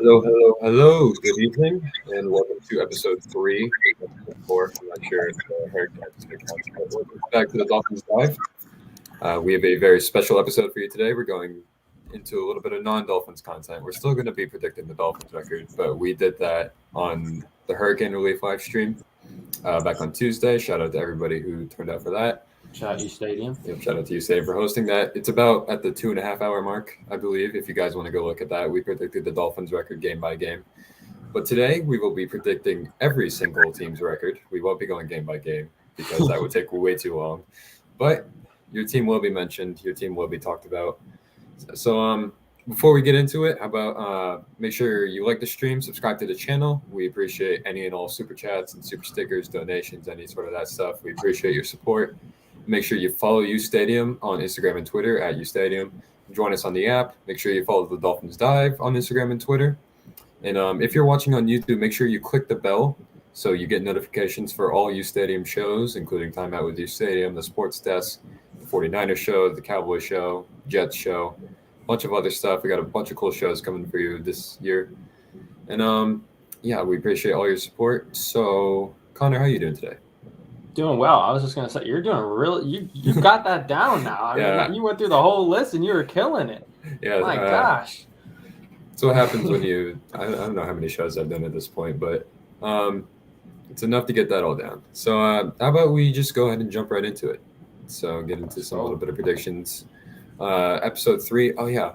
Hello, hello, hello. Good evening, and welcome to episode 3 of 4. I'm not sure if Harry counts, but welcome back to the Dolphins Dive. We have a very special episode for you today. We're going into a little bit of non-Dolphins content. We're still going to be predicting the Dolphins record, but we did that on the Hurricane Relief live stream back on Tuesday. Shout out to everybody who turned out for that. Shout out to Stadium. Yep, shout out to you, Stadium, for hosting that. It's about at the 2.5 hour mark, I believe. If you guys want to go look at that, we predicted the Dolphins record game by game. But today we will be predicting every single team's record. We won't be going game by game because that would take way too long. But your team will be mentioned. Your team will be talked about. So before we get into it, how about make sure you like the stream, subscribe to the channel. We appreciate any and all super chats and super stickers, donations, any sort of that stuff. We appreciate your support. Make sure you follow U Stadium on Instagram and Twitter at U Stadium. Join us on the app. Make sure you follow the Dolphins Dive on Instagram and Twitter. And if you're watching on YouTube, make sure you click the bell so you get notifications for all U Stadium shows, including Time Out with U Stadium, the Sports Desk, the 49ers show, the Cowboys show, Jets show, a bunch of other stuff. We got a bunch of cool shows coming for you this year. And yeah, we appreciate all your support. So, Connor, how are you doing today? Doing well. I was just gonna say you're doing really. You've got that down now. I mean, you went through the whole list and you were killing it. Yeah. My gosh. So what happens when you? I don't know how many shows I've done at this point, but it's enough to get that all down. So how about we just go ahead and jump right into it? So get into some little bit of predictions. Episode 3. Oh yeah.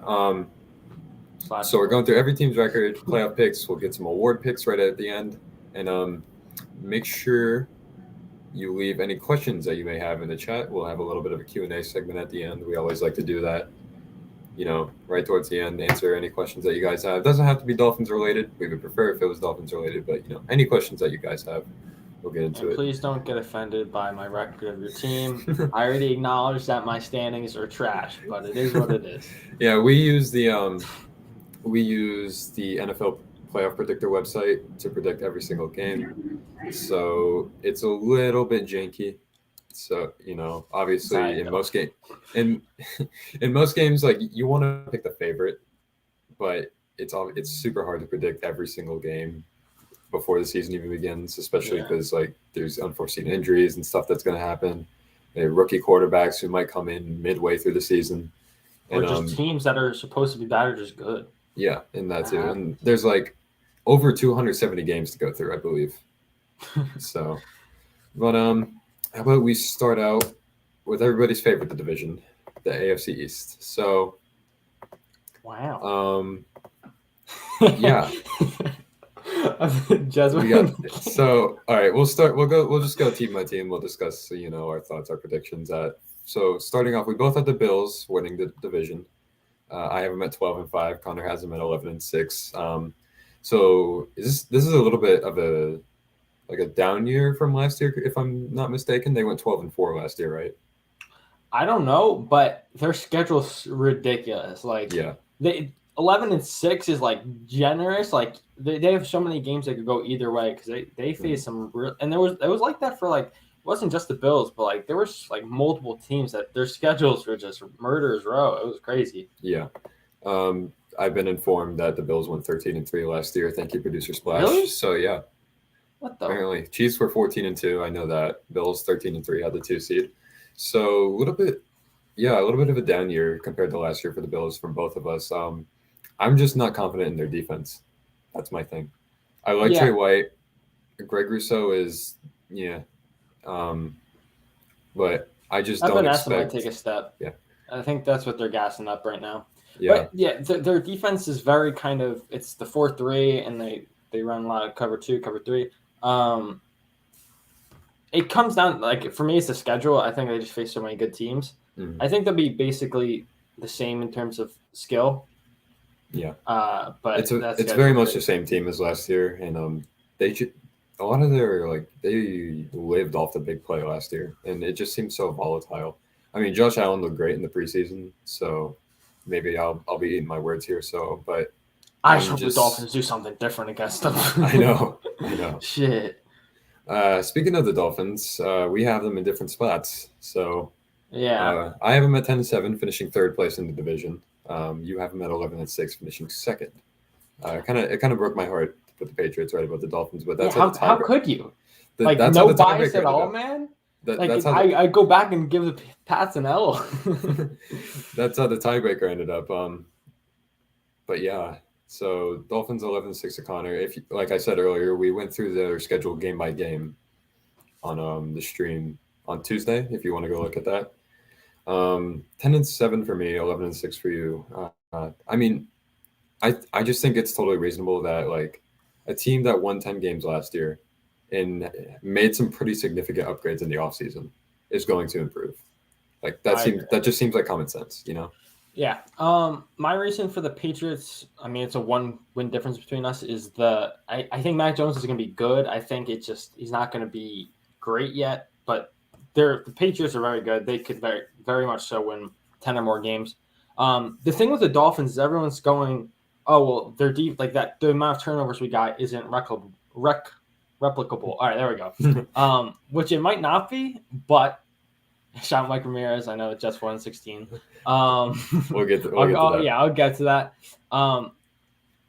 So we're going through every team's record, playoff picks. We'll get some award picks right at the end, and make sure you leave any questions that you may have in the chat. We'll have a little bit of a Q&A segment at the end. We always like to do that, right towards the end, answer any questions that you guys have. It doesn't have to be Dolphins related. We would prefer if it was Dolphins related, but any questions that you guys have, we'll get into it. Please don't get offended by my record of your team. I already acknowledged that my standings are trash, but it is what it is. Yeah, we use the NFL playoff predictor website to predict every single game, so it's a little bit janky. So obviously in most games, like, you want to pick the favorite, but it's super hard to predict every single game before the season even begins, especially because there's unforeseen injuries and stuff that's going to happen. Rookie quarterbacks who might come in midway through the season, or just teams that are supposed to be bad are just good. Yeah, and that too. And there's over 270 games to go through, I believe. So, but how about we start out with everybody's favorite division, the AFC East. So, wow. Yeah. So, all right, we'll start. We'll just go team by team. We'll discuss, our thoughts, our predictions. So starting off, we both have the Bills winning the division. I have them at 12-5. Connor has them at 11-6. So this is a little bit of a down year from last year, if I'm not mistaken. They went 12-4 last year, right? I don't know, but their schedule's ridiculous. 11-6 is generous. They have so many games that could go either way because they face some real, and it was like that for it wasn't just the Bills, but there was multiple teams that their schedules were just murderers row. It was crazy. Yeah. I've been informed that the Bills went 13-3 last year. Thank you, producer Splash. Really? So yeah. What the? Apparently, Chiefs were 14-2. I know that. Bills 13-3 had the 2 seed. So a little bit of a down year compared to last year for the Bills from both of us. I'm just not confident in their defense. That's my thing. I like Trey White. Greg Rousseau is but I just don't expect. Might take a step. Yeah, I think that's what they're gassing up right now. Yeah, but their defense is very kind of, it's the 4-3, and they run a lot of cover 2, cover 3. It comes down, for me, it's the schedule. I think they just face so many good teams. Mm-hmm. I think they'll be basically the same in terms of skill. Yeah, but it's very much the same team as last year, and a lot of their they lived off the big play last year, and it just seems so volatile. I mean, Josh Allen looked great in the preseason, so maybe I'll be eating my words here. So, but I hope the Dolphins do something different against them. I know. Shit. Speaking of the Dolphins, we have them in different spots. So yeah, I have them at 10-7, finishing third place in the division. You have them at 11-6, finishing second. It kind of broke my heart to put the Patriots right above the Dolphins, but that's Yeah, how how could you? Like that's no how the bias tiebreaker at all, ended up. man. That's how I go back and give the Pats an L. that's how the tiebreaker ended up. But yeah, so Dolphins 11-6 to Connor. If like I said earlier, we went through their schedule game by game on the stream on Tuesday. If you want to go look at that, 10-7 for me, 11-6 for you. I mean, I just think it's totally reasonable that like a team that won 10 games last year and made some pretty significant upgrades in the offseason is going to improve. Like that just seems like common sense, you know? Yeah. My reason for the Patriots, I mean, it's a 1-win difference between us, is I think Mac Jones is going to be good. I think he's not going to be great yet, but the Patriots are very good. They could very, very much so win 10 or more games. The thing with the Dolphins is everyone's going, oh, well, they're deep like that. The amount of turnovers we got isn't replicable. All right, there we go. Which it might not be, but shout out Mike Ramirez. I know Jets won 16. We'll get to that. Yeah, I'll get to that.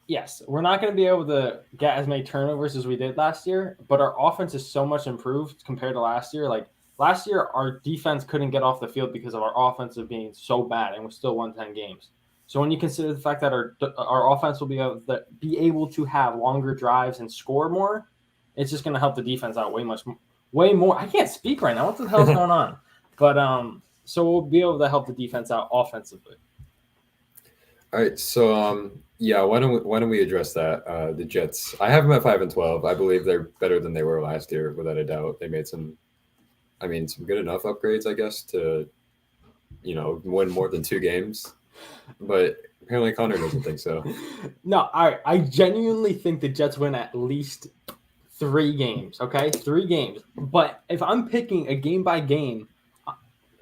Yes, we're not going to be able to get as many turnovers as we did last year, but our offense is so much improved compared to last year. Like last year, our defense couldn't get off the field because of our offensive being so bad, and we still won 10 games. So when you consider the fact that our offense will be able to have longer drives and score more, it's just going to help the defense out way more. I can't speak right now. What the hell's going on? But so we'll be able to help the defense out offensively. All right, so yeah, why don't we address that? The Jets. I have them at 5-12. I believe they're better than they were last year, without a doubt. They made some good enough upgrades, I guess, to win more than 2 games. But apparently Connor doesn't think so. No, I genuinely think the Jets win at least 3 games. Okay, 3 games. But if I'm picking a game by game,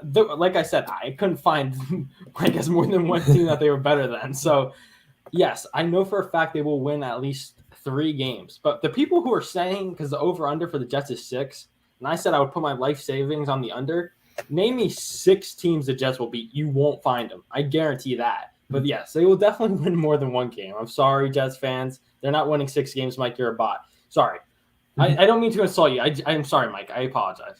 like I said, I couldn't find, I guess, more than one team that they were better than. So, yes, I know for a fact they will win at least 3 games. But the people who are saying, because the over-under for the Jets is 6, and I said I would put my life savings on the under, name me 6 teams the Jets will beat. You won't find them. I guarantee that. But, yes, they will definitely win more than 1 game. I'm sorry, Jets fans. They're not winning 6 games, Mike. You're a bot. Sorry. I don't mean to insult you. I'm sorry, Mike. I apologize.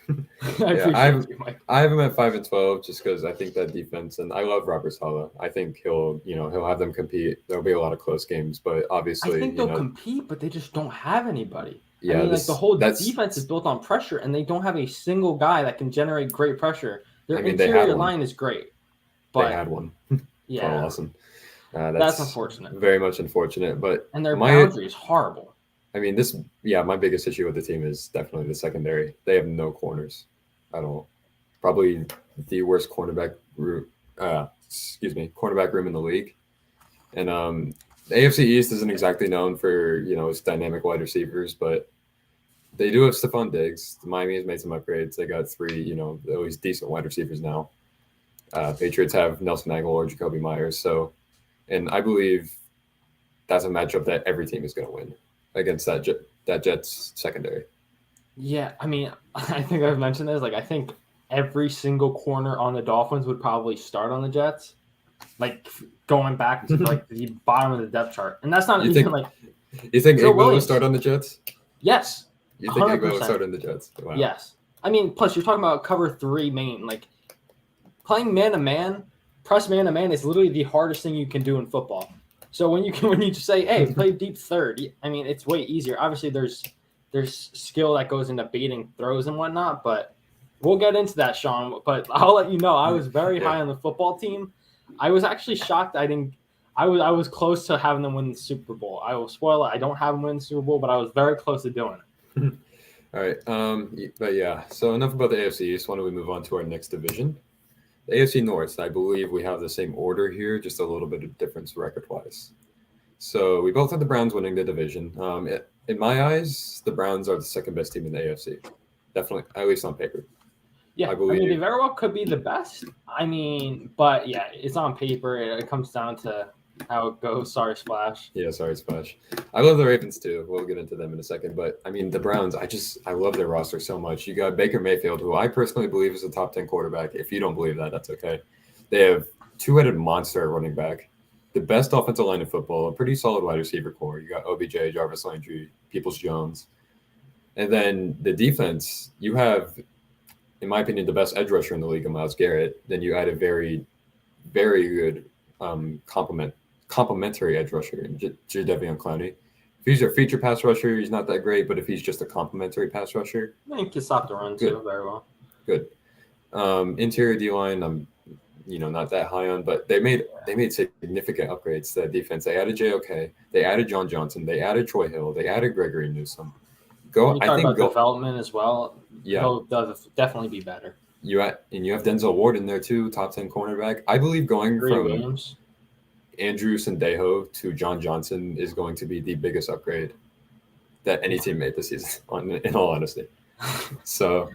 I appreciate you, Mike. I have him at 5-12 just because I think that defense, and I love Robert Saleh. I think he'll have them compete. There'll be a lot of close games, but obviously I think they'll compete, but they just don't have anybody. Yeah, I mean, the whole defense is built on pressure, and they don't have a single guy that can generate great pressure. Their interior line is great, but they had one. Yeah, awesome. That's unfortunate. Very much unfortunate, but their boundary is horrible. I mean, my biggest issue with the team is definitely the secondary. They have no corners at all. Probably the worst cornerback room in the league. And the AFC East isn't exactly known for, its dynamic wide receivers, but they do have Stephon Diggs. Miami has made some upgrades. They got 3, at least decent wide receivers now. Patriots have Nelson Aguilar, Jacoby Myers. So, and I believe that's a matchup that every team is going to win against that Jets secondary. Yeah, I mean, I think I've mentioned this. Like, I think every single corner on the Dolphins would probably start on the Jets, like going back to like the bottom of the depth chart. And that's not You think Igbo will start on the Jets? Yes. You think 100%. Igbo will start on the Jets? Wow. Yes. I mean, plus you're talking about cover 3 main. Like playing man-to-man, press man-to-man is literally the hardest thing you can do in football. So when you just say, "Hey, play deep third," I mean, it's way easier. Obviously, there's skill that goes into baiting throws and whatnot, but we'll get into that, Sean. But I'll let you know, I was very high on the football team. I was actually shocked. I was close to having them win the Super Bowl. I will spoil it. I don't have them win the Super Bowl, but I was very close to doing it. All right. But yeah. So enough about the AFC East. Why don't we move on to our next division? The AFC North, I believe we have the same order here, just a little bit of difference record-wise. So we both have the Browns winning the division. In my eyes, the Browns are the second best team in the AFC. Definitely, at least on paper. Yeah, I mean, they very well could be the best. I mean, but yeah, it's on paper. It comes down to how it goes. Sorry, Splash. Yeah, sorry, Splash. I love the Ravens too. We'll get into them in a second. But I mean, the Browns, I love their roster so much. You got Baker Mayfield, who I personally believe is a top 10 quarterback. If you don't believe that, that's okay. They have 2-headed monster at running back. the best offensive line in football, a pretty solid wide receiver core. You got OBJ, Jarvis Landry, Peoples-Jones. And then the defense, you have, in my opinion, the best edge rusher in the league in Myles Garrett. Then you add a very, very good complementary edge rusher in Jadeveon Clowney. If he's your feature pass rusher, he's not that great, but if he's just a complementary pass rusher, I think he can stop the run too very well. Good. Interior D-line, I'm not that high on, but they made significant upgrades to that defense. They added JOK, they added John Johnson, they added Troy Hill, they added Gregory Newsome. Development as well. Yeah, he'll definitely be better. You have Denzel Ward in there too, top 10 cornerback. I believe going from Williams, Andrew Sendejo to John Johnson is going to be the biggest upgrade that any team made this season. In all honesty, so.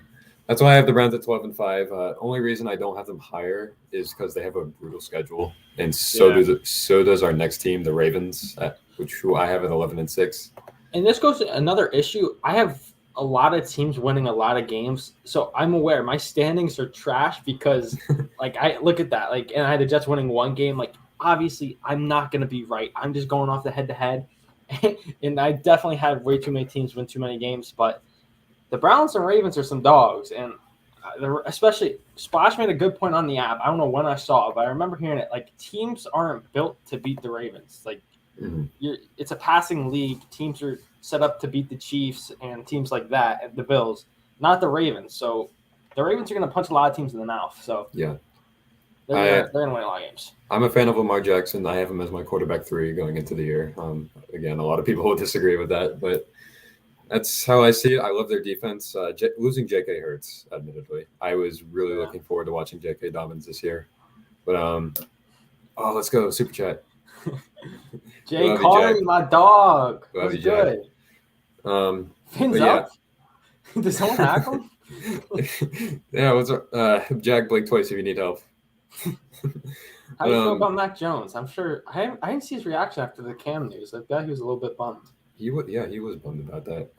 That's why I have the Browns at 12-5. Only reason I don't have them higher is because they have a brutal schedule, and so does our next team, the Ravens, who I have at 11-6. And this goes to another issue. I have a lot of teams winning a lot of games, so I'm aware my standings are trash because, I look at that, and I had the Jets winning one game. Obviously, I'm not going to be right. I'm just going off the head-to-head, and I definitely had way too many teams win too many games, but. The Browns and Ravens are some dogs, and especially Splash made a good point on the app. I don't know when I saw it, but I remember hearing it. Teams aren't built to beat the Ravens. It's a passing league. Teams are set up to beat the Chiefs and teams like that, and the Bills, not the Ravens. So the Ravens are going to punch a lot of teams in the mouth. So yeah, they're going to win a lot of games. I'm a fan of Lamar Jackson. I have him as my quarterback 3 going into the year. Again, a lot of people will disagree with that, but. That's how I see it. I love their defense. Losing J.K. hurts, admittedly. I was really looking forward to watching J.K. Dobbins this year. But, let's go. Super Chat. Jay Carney, my dog. Love you, good. Fins up? Does someone hack him? Yeah, what's up? Jack, blink twice if you need help. How do you feel about Mac Jones? I'm sure I didn't see his reaction after the Cam news. I bet he was a little bit bummed. He was bummed about that.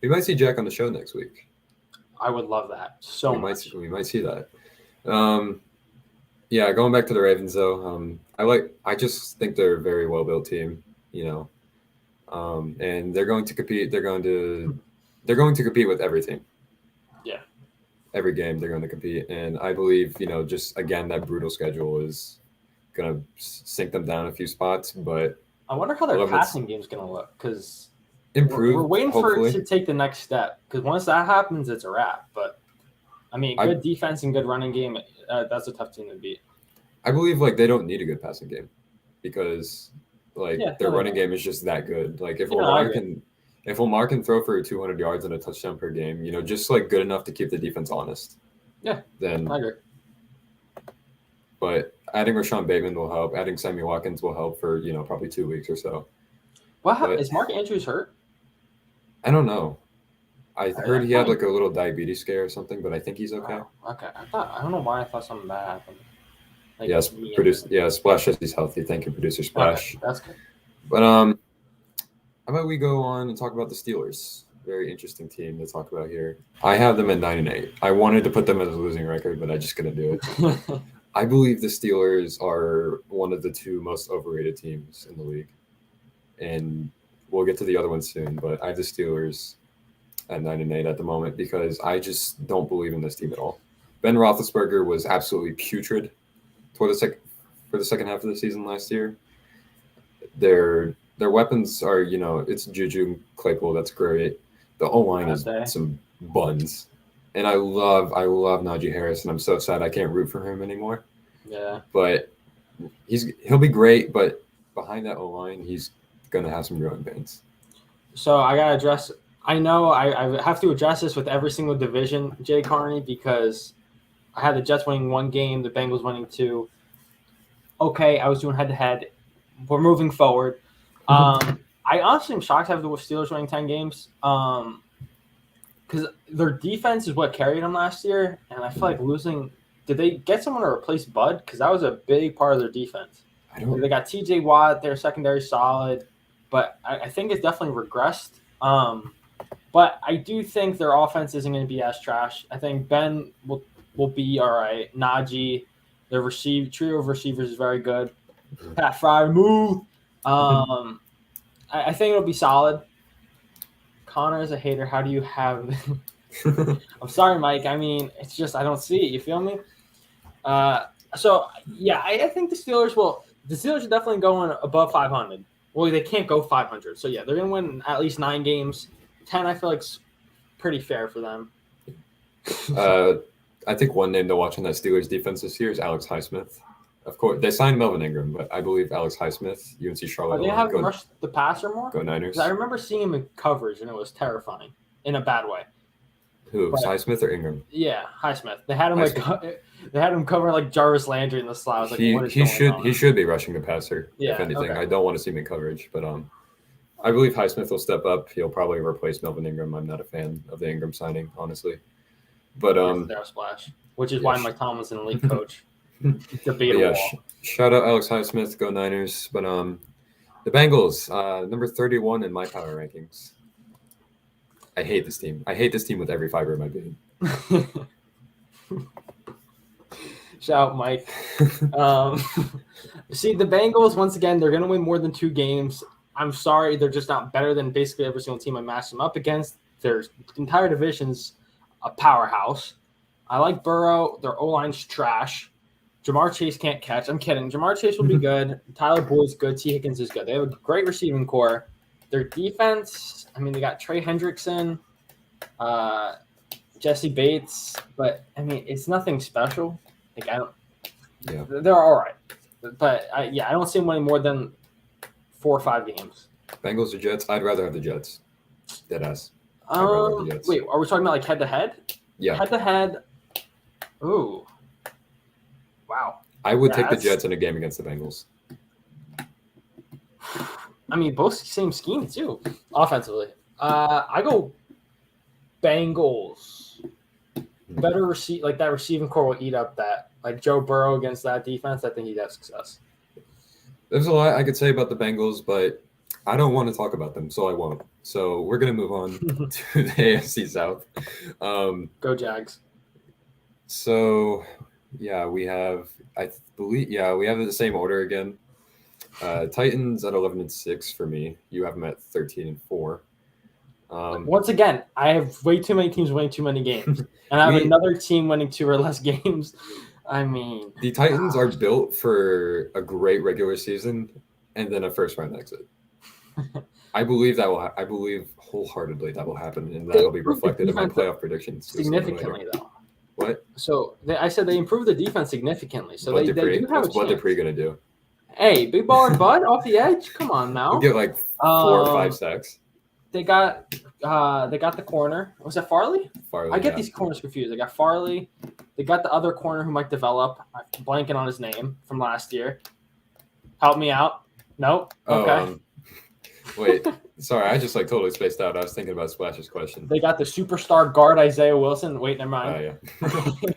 We might see Jack on the show next week. I would love that much. We might see that. Yeah, going back to the Ravens though. I just think they're a very well built team, and they're going to compete. They're going to compete with every team. Yeah. Every game they're going to compete, and I believe just again that brutal schedule is going to sink them down a few spots, but. I wonder how their passing game is going to look because we're waiting hopefully. for it to take the next step because once that happens, it's a wrap. But, good defense and good running game, that's a tough team to beat. I believe, they don't need a good passing game because, their running game is just that good. If Lamar can throw for 200 yards and a touchdown per game, just, good enough to keep the defense honest. Yeah, then I agree. But adding Rashawn Bateman will help. Adding Sammy Watkins will help for, probably 2 weeks or so. What happened? Is Mark Andrews hurt? I don't know. I heard he had a little diabetes scare or something, but I think he's okay. Oh, okay. I don't know why I thought something bad happened. Splash says he's healthy. Thank you, producer Splash. Okay, that's good. But how about we go on and talk about the Steelers? Very interesting team to talk about here. I have them at 9-8. I wanted to put them as a losing record, but I just couldn't do it. I believe the Steelers are one of the 2 most overrated teams in the league. And we'll get to the other ones soon, but I have the Steelers at 9-8 at the moment because I just don't believe in this team at all. Ben Roethlisberger was absolutely putrid for the second half of the season last year. Their weapons are, it's Juju, Claypool, that's great. The O-line is some buns. And I love Najee Harris, and I'm so sad I can't root for him anymore. Yeah. But he'll be great, but behind that O-line, he's going to have some growing pains. So I got to address – I know I have to address this with every single division, Jay Carney, because I had the Jets winning 1 game, the Bengals winning 2. Okay, I was doing head-to-head. We're moving forward. I honestly am shocked to have the Steelers winning 10 games. Because their defense is what carried them last year, and I feel like losing. Did they get someone to replace Bud? Because that was a big part of their defense. They got T.J. Watt, their secondary solid, but I think it's definitely regressed. But I do think their offense isn't going to be as trash. I think Ben will be all right. Najee, their trio of receivers is very good. Pat Fry, move. I think it'll be solid. Connor is a hater. How do you have? I'm sorry, Mike. I mean, it's just I don't see it. You feel me? So yeah, I think the Steelers will. The Steelers are definitely going above 500. Well, they can't go 500. So yeah, they're gonna win at least 9 games. 10, I feel like, is pretty fair for them. I think one name to watch on that Steelers defense this year is Alex Highsmith. Of course, they signed Melvin Ingram, but I believe Alex Highsmith, UNC Charlotte. Are they having rushed the passer more? Go Niners. I remember seeing him in coverage, and it was terrifying in a bad way. Who? Highsmith or Ingram? Yeah, Highsmith. They had him they had him covering like Jarvis Landry in the slot. I was like, what is going on? He should be rushing the passer. Yeah, if anything, okay. I don't want to see him in coverage, but I believe Highsmith will step up. He'll probably replace Melvin Ingram. I'm not a fan of the Ingram signing, honestly. But their splash, which is why Mike Tomlin's an elite coach. Debatable. Yeah, shout out Alex Highsmith, go Niners. But the Bengals, number 31 in my power rankings. I hate this team. I hate this team with every fiber of my being. Shout out, Mike. See, the Bengals, once again, they're going to win more than 2 games. I'm sorry, they're just not better than basically every single team I matched them up against. Their entire division's a powerhouse. I like Burrow. Their O-line's trash. Jamar Chase can't catch. I'm kidding. Jamar Chase will be good. Tyler Boyd's good. T. Higgins is good. They have a great receiving core. Their defense, I mean, they got Trey Hendrickson, Jesse Bates, but I mean, it's nothing special. Like they're all right, but I don't see them winning more than 4 or 5 games. Bengals or Jets? I'd rather have the Jets. Deadass. Wait, are we talking about like head to head? Yeah. Head to head. Ooh. Wow. I would take the Jets in a game against the Bengals. I mean, both same scheme too, offensively. I go Bengals. Better like that receiving core will eat up that. Like Joe Burrow against that defense, I think he'd have success. There's a lot I could say about the Bengals, but I don't want to talk about them, so I won't. So we're gonna move on to the AFC South. Go Jags. So yeah, we have we have the same order again. Titans at 11-6 for me. You have them at 13-4. Once again, I have way too many teams winning too many games, and I have another team winning 2 or less games. I mean, the Titans are built for a great regular season and then a first-round exit. I believe wholeheartedly that will happen, and that will be reflected in my playoff predictions. Significantly, though. What? So I said they improved the defense significantly. So they do have a chance. What's Bud Dupree gonna do? Hey, big baller Bud off the edge. Come on now. He'll get like 4 or 5 sacks. They got the corner. Was that Farley? Farley. I get these corners confused. They got Farley. They got the other corner who might develop. I'm blanking on his name from last year. Help me out. Nope. Okay. Wait. Sorry, I just totally spaced out. I was thinking about Splash's question. They got the superstar guard Isaiah Wilson. Wait, never mind. Oh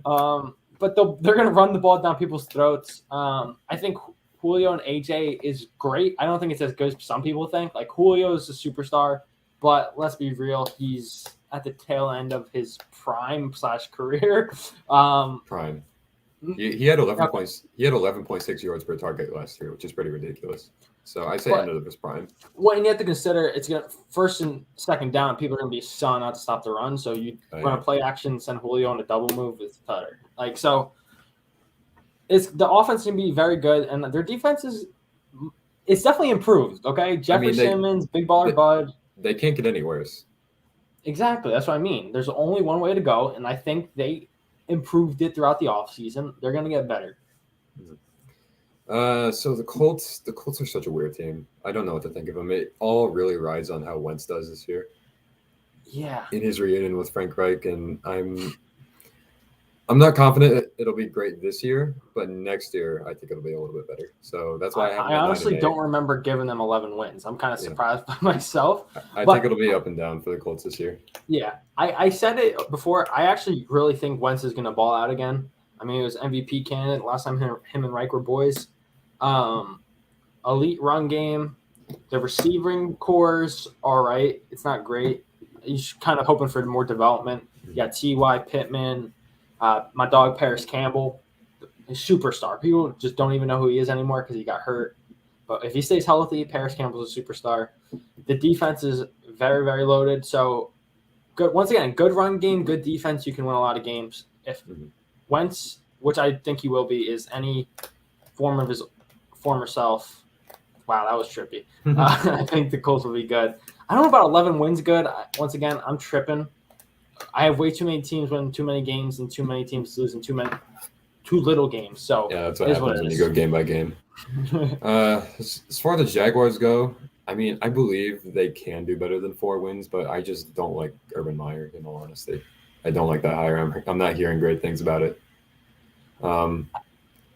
yeah. But they're going to run the ball down people's throats. I think Julio and AJ is great. I don't think it's as good as some people think. Like, Julio is a superstar, but let's be real. He's at the tail end of his prime/career. Prime. He had 11 points. He had 11.6 yards per target last year, which is pretty ridiculous. So I say end of his prime. Well, and you have to consider it's going to first and second down. People are going to be selling out to stop the run. So you run a play action, send Julio on a double move with Cutter. So the offense can be very good, and their defense it's definitely improved. Okay, Jeffrey Simmons, big baller Bud. They can't get any worse. Exactly, that's what I mean. There's only one way to go, and I think they improved it throughout the offseason. They're going to get better. So the Colts are such a weird team. I don't know what to think of them. It all really rides on how Wentz does this year. Yeah. In his reunion with Frank Reich, and I'm not confident it'll be great this year, but next year I think it'll be a little bit better. So that's why I honestly don't remember giving them 11 wins. I'm kind of surprised by myself. I think it'll be up and down for the Colts this year. Yeah, I said it before. I actually really think Wentz is going to ball out again. I mean, it was MVP candidate last time him and Reich were boys. Elite run game. The receiving cores, all right. It's not great. You're kind of hoping for more development. You got T.Y. Pittman, my dog Paris Campbell. a superstar. People just don't even know who he is anymore because he got hurt. But if he stays healthy, Paris Campbell's a superstar. The defense is very, very loaded. So, good. Once again, good run game, good defense. You can win a lot of games. If Wentz, which I think he will be, is any form of his former self. Wow, that was trippy. I think the Colts will be good. I don't know about 11 wins good. Once again, I'm tripping. I have way too many teams winning too many games and too many teams losing too little games. So yeah, that's what happens when you go game by game. As far as the Jaguars go, I mean, I believe they can do better than 4 wins, but I just don't like Urban Meyer, in all honesty. I don't like that hire. I'm not hearing great things about it.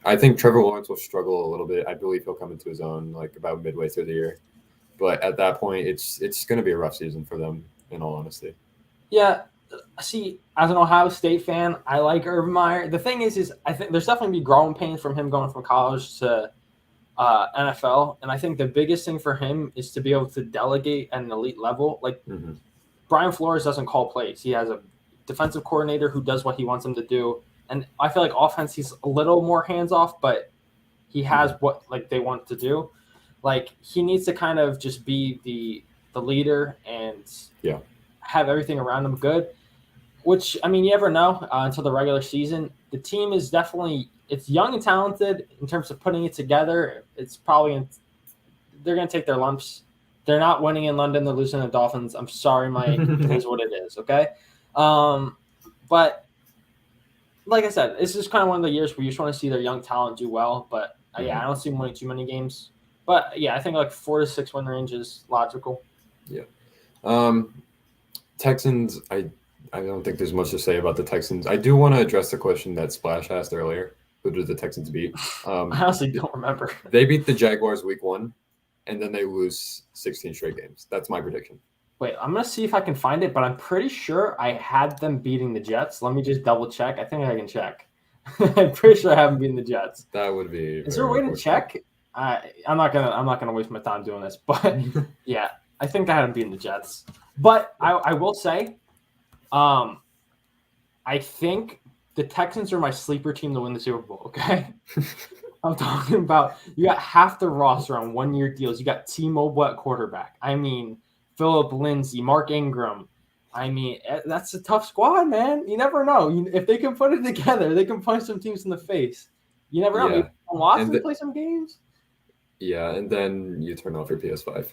I think Trevor Lawrence will struggle a little bit. I believe he'll come into his own like about midway through the year. But at that point, it's going to be a rough season for them, in all honesty. Yeah. See, as an Ohio State fan, I like Urban Meyer. The thing is I think there's definitely be growing pains from him going from college to NFL. And I think the biggest thing for him is to be able to delegate at an elite level. Like Brian Flores doesn't call plays. He has a defensive coordinator who does what he wants him to do. And I feel like offense, he's a little more hands-off, but he has what like they want to do. Like he needs to kind of just be the leader and have everything around him good. Which, I mean, you never know until the regular season. The team is definitely – it's young and talented in terms of putting it together. It's probably – they're going to take their lumps. They're not winning in London. They're losing to the Dolphins. I'm sorry, Mike. It is what it is, okay? But like I said, it's just kind of one of the years where you just want to see their young talent do well. But, I don't see them winning too many games. But, yeah, I think like 4 to 6 win range is logical. Yeah. Texans, I don't think there's much to say about the Texans. I do want to address the question that Splash asked earlier. Who did the Texans beat? I honestly don't remember. They beat the Jaguars week 1, and then they lose 16 straight games. That's my prediction. Wait, I'm going to see if I can find it, but I'm pretty sure I had them beating the Jets. Let me just double check. I think I can check. I'm pretty sure I haven't beaten the Jets. That would be. Is there a way to check? I'm not gonna waste my time doing this, but yeah, I think I had them beating the Jets. But I will say, I think the Texans are my sleeper team to win the Super Bowl, okay? I'm talking about you got half the roster on 1-year deals. You got T-Mobile at quarterback. I mean, Phillip Lindsay, Mark Ingram. I mean, that's a tough squad, man. You never know. If they can put it together, they can punch some teams in the face. You never know. Maybe Watson play some games. Yeah, and then you turn off your PS5.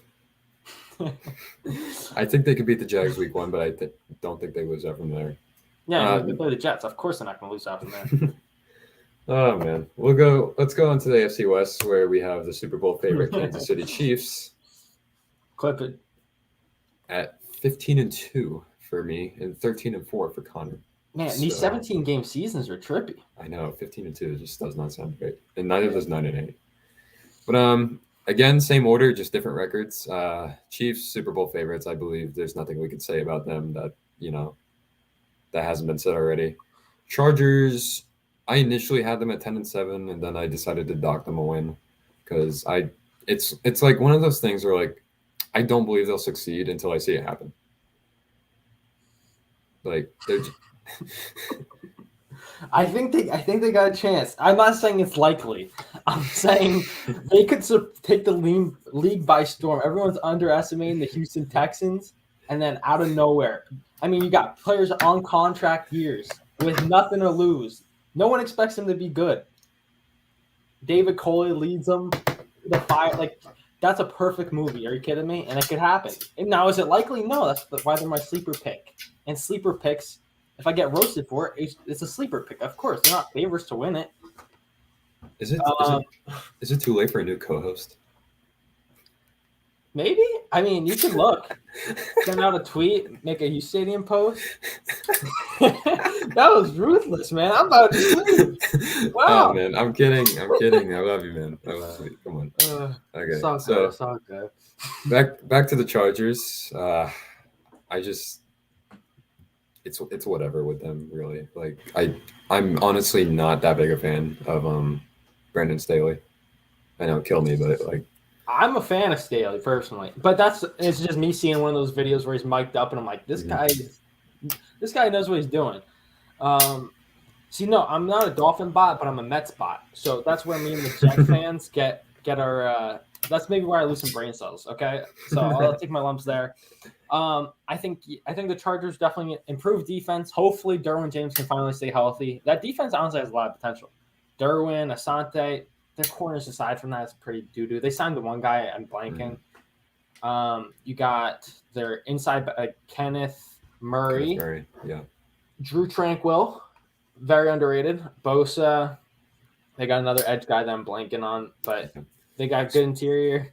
I think they could beat the Jags week 1, but I don't think they lose out from there. Yeah, they play the Jets. Of course, they're not going to lose out from there. Oh man, let's go on to the AFC West, where we have the Super Bowl favorite Kansas City Chiefs. Clip it. At 15-2 for me and 13-4 for Connor. Man, these 17-game seasons are trippy. I know 15-2 just does not sound great, and neither does 9-8. But again, same order, just different records. Chiefs, Super Bowl favorites. I believe there's nothing we could say about them that that hasn't been said already. Chargers. I initially had them at 10-7, and then I decided to dock them a win because it's like one of those things where like I don't believe they'll succeed until I see it happen. Like they're. I think they got a chance. I'm not saying it's likely. I'm saying they could take the league by storm. Everyone's underestimating the Houston Texans, and then out of nowhere, I mean, you got players on contract years with nothing to lose. No one expects them to be good. David Coley leads them to the fire. Like, that's a perfect movie. Are you kidding me? And it could happen. And now, is it likely? No. That's why they're my sleeper pick. And sleeper picks, if I get roasted for it, it's a sleeper pick. Of course, they're not favorites to win it. Is it too late for a new co-host? Maybe. I mean, you can look. Send out a tweet, make a Stadium post. That was ruthless, man. I'm about to sleep. Wow. Oh, man. I'm kidding. I love you, man. I love you. Come on. Okay. So good. Back to the Chargers. It's whatever with them, really. Like I'm honestly not that big a fan of Brandon Staley. I know, kill me, but like I'm a fan of Staley personally, but it's just me seeing one of those videos where he's mic'd up, and I'm like, this guy knows what he's doing. See, no, I'm not a Dolphin bot, but I'm a Mets bot. So that's where me and the Jet fans get our. That's maybe where I lose some brain cells. Okay, so I'll take my lumps there. I think the Chargers definitely improve defense. Hopefully, Derwin James can finally stay healthy. That defense honestly has a lot of potential. Derwin, Asante, their corners aside from that is pretty doo doo. They signed the one guy. I'm blanking. You got their inside Kenneth Murray, yeah. Drew Tranquil, very underrated. Bosa, they got another edge guy that I'm blanking on, but they got good interior.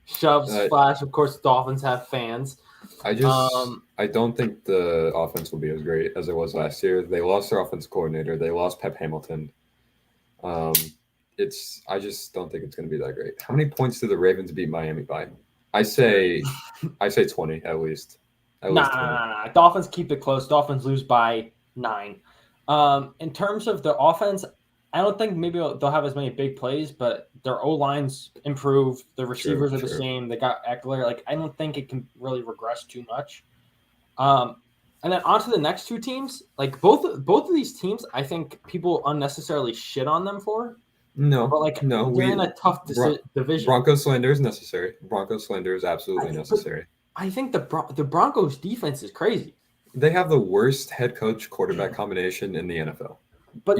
Shoves, splash. Of course, the Dolphins have fans. I don't think the offense will be as great as it was last year. They lost their offense coordinator. They lost Pep Hamilton. I just don't think it's going to be that great. How many points did the Ravens beat Miami by? I say 20 at least. Nah. Dolphins keep it close. Dolphins lose by 9. In terms of the offense, I don't think maybe they'll have as many big plays, but their O-line's improved. The receivers are the same. They got Eckler. Like, I don't think it can really regress too much. And then on to the next two teams. Like, both of these teams, I think people unnecessarily shit on them for. No, but they're in a tough division. Broncos slander is necessary. Broncos slander is absolutely necessary. I think the Broncos defense is crazy. They have the worst head coach quarterback combination in the NFL. But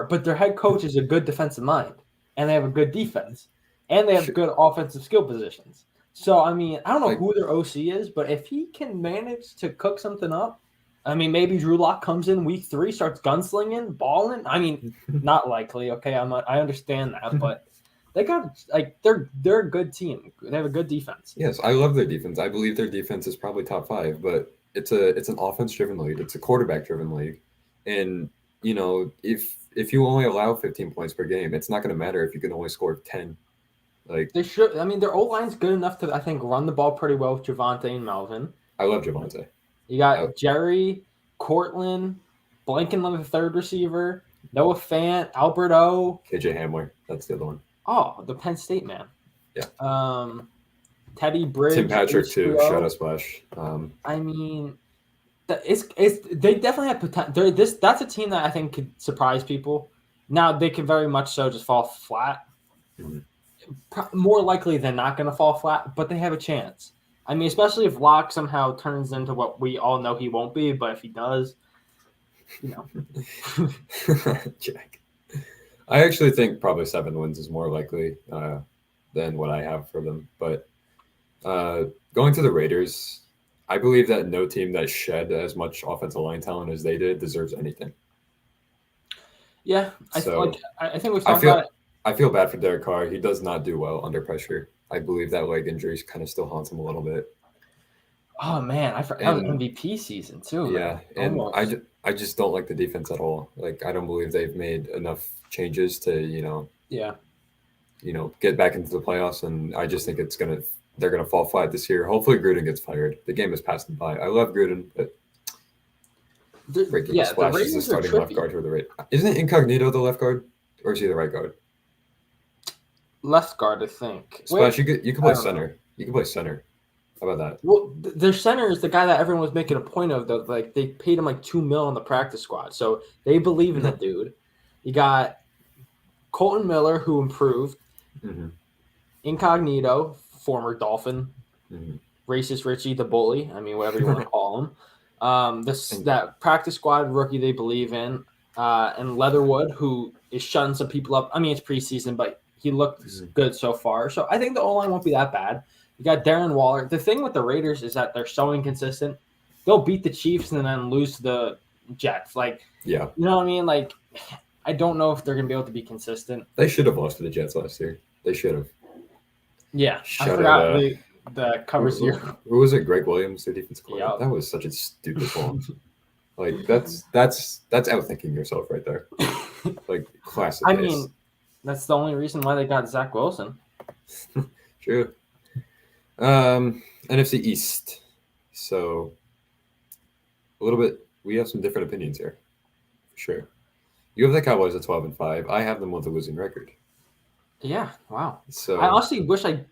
but their head coach is a good defensive mind, and they have a good defense, and they have good offensive skill positions. So I mean, I don't know who their OC is, but if he can manage to cook something up, I mean, maybe Drew Lock comes in week 3, starts gunslinging, balling. I mean, not likely. Okay, I understand that, but they got they're a good team. They have a good defense. Yes, I love their defense. I believe their defense is probably top 5, but it's an offense-driven league. It's a quarterback-driven league, and if you only allow 15 points per game, it's not going to matter if you can only score 10. Like they should. I mean, their O-line's good enough to, I think, run the ball pretty well with Javonte and Melvin. I love Javonte. You got Jerry, Cortland, blanking on the third receiver, Noah Fant, Albert O. KJ Hamler. That's the other one. Oh, the Penn State man. Yeah. Teddy Bridge. Tim Patrick too. Shout out Splash. I mean, they definitely have potential. That's a team that I think could surprise people. Now they could very much so just fall flat. Mm-hmm. More likely than not going to fall flat, but they have a chance. I mean, especially if Locke somehow turns into what we all know he won't be, but if he does, Jack. I actually think probably 7 wins is more likely than what I have for them. But going to the Raiders, I believe that no team that shed as much offensive line talent as they did deserves anything. Yeah, I think we've talked about it. I feel bad for Derek Carr. He does not do well under pressure. I believe that leg injury kind of still haunts him a little bit. Oh man, I forgot MVP season too. Yeah, and I just don't like the defense at all. Like, I don't believe they've made enough changes to get back into the playoffs, and I just think they're gonna fall flat this year. Hopefully Gruden gets fired. The game has passed them by. I love Gruden, but Splash is the starting left guard for the Raiders. Isn't Incognito the left guard, or is he the right guard? Left guard, I think. Splash, you could play center. You can play center. How about that? Well, their center is the guy that everyone was making a point of. Though, like, they paid him like $2 million on the practice squad, so they believe in that dude. You got Colton Miller, who improved. Mm-hmm. Incognito, former Dolphin. Mm-hmm. Racist Richie, the bully. I mean, whatever you want to call him. That practice squad rookie they believe in, and Leatherwood, who is shutting some people up. I mean, it's preseason, but he looks good so far. So I think the O-line won't be that bad. You got Darren Waller. The thing with the Raiders is that they're so inconsistent. They'll beat the Chiefs and then lose to the Jets. You know what I mean? Like, I don't know if they're going to be able to be consistent. They should have lost to the Jets last year. They should have. Yeah. I forgot the cover zero. Who was it? Greg Williams, their defensive coordinator? Yep. That was such a stupid ball. Like, that's outthinking yourself right there. Like, classic. I mean, that's the only reason why they got Zach Wilson. True. NFC East. So a little bit, we have some different opinions here, for sure. You have the Cowboys at 12-5. I have them with a losing record. Yeah, wow. So I honestly wish I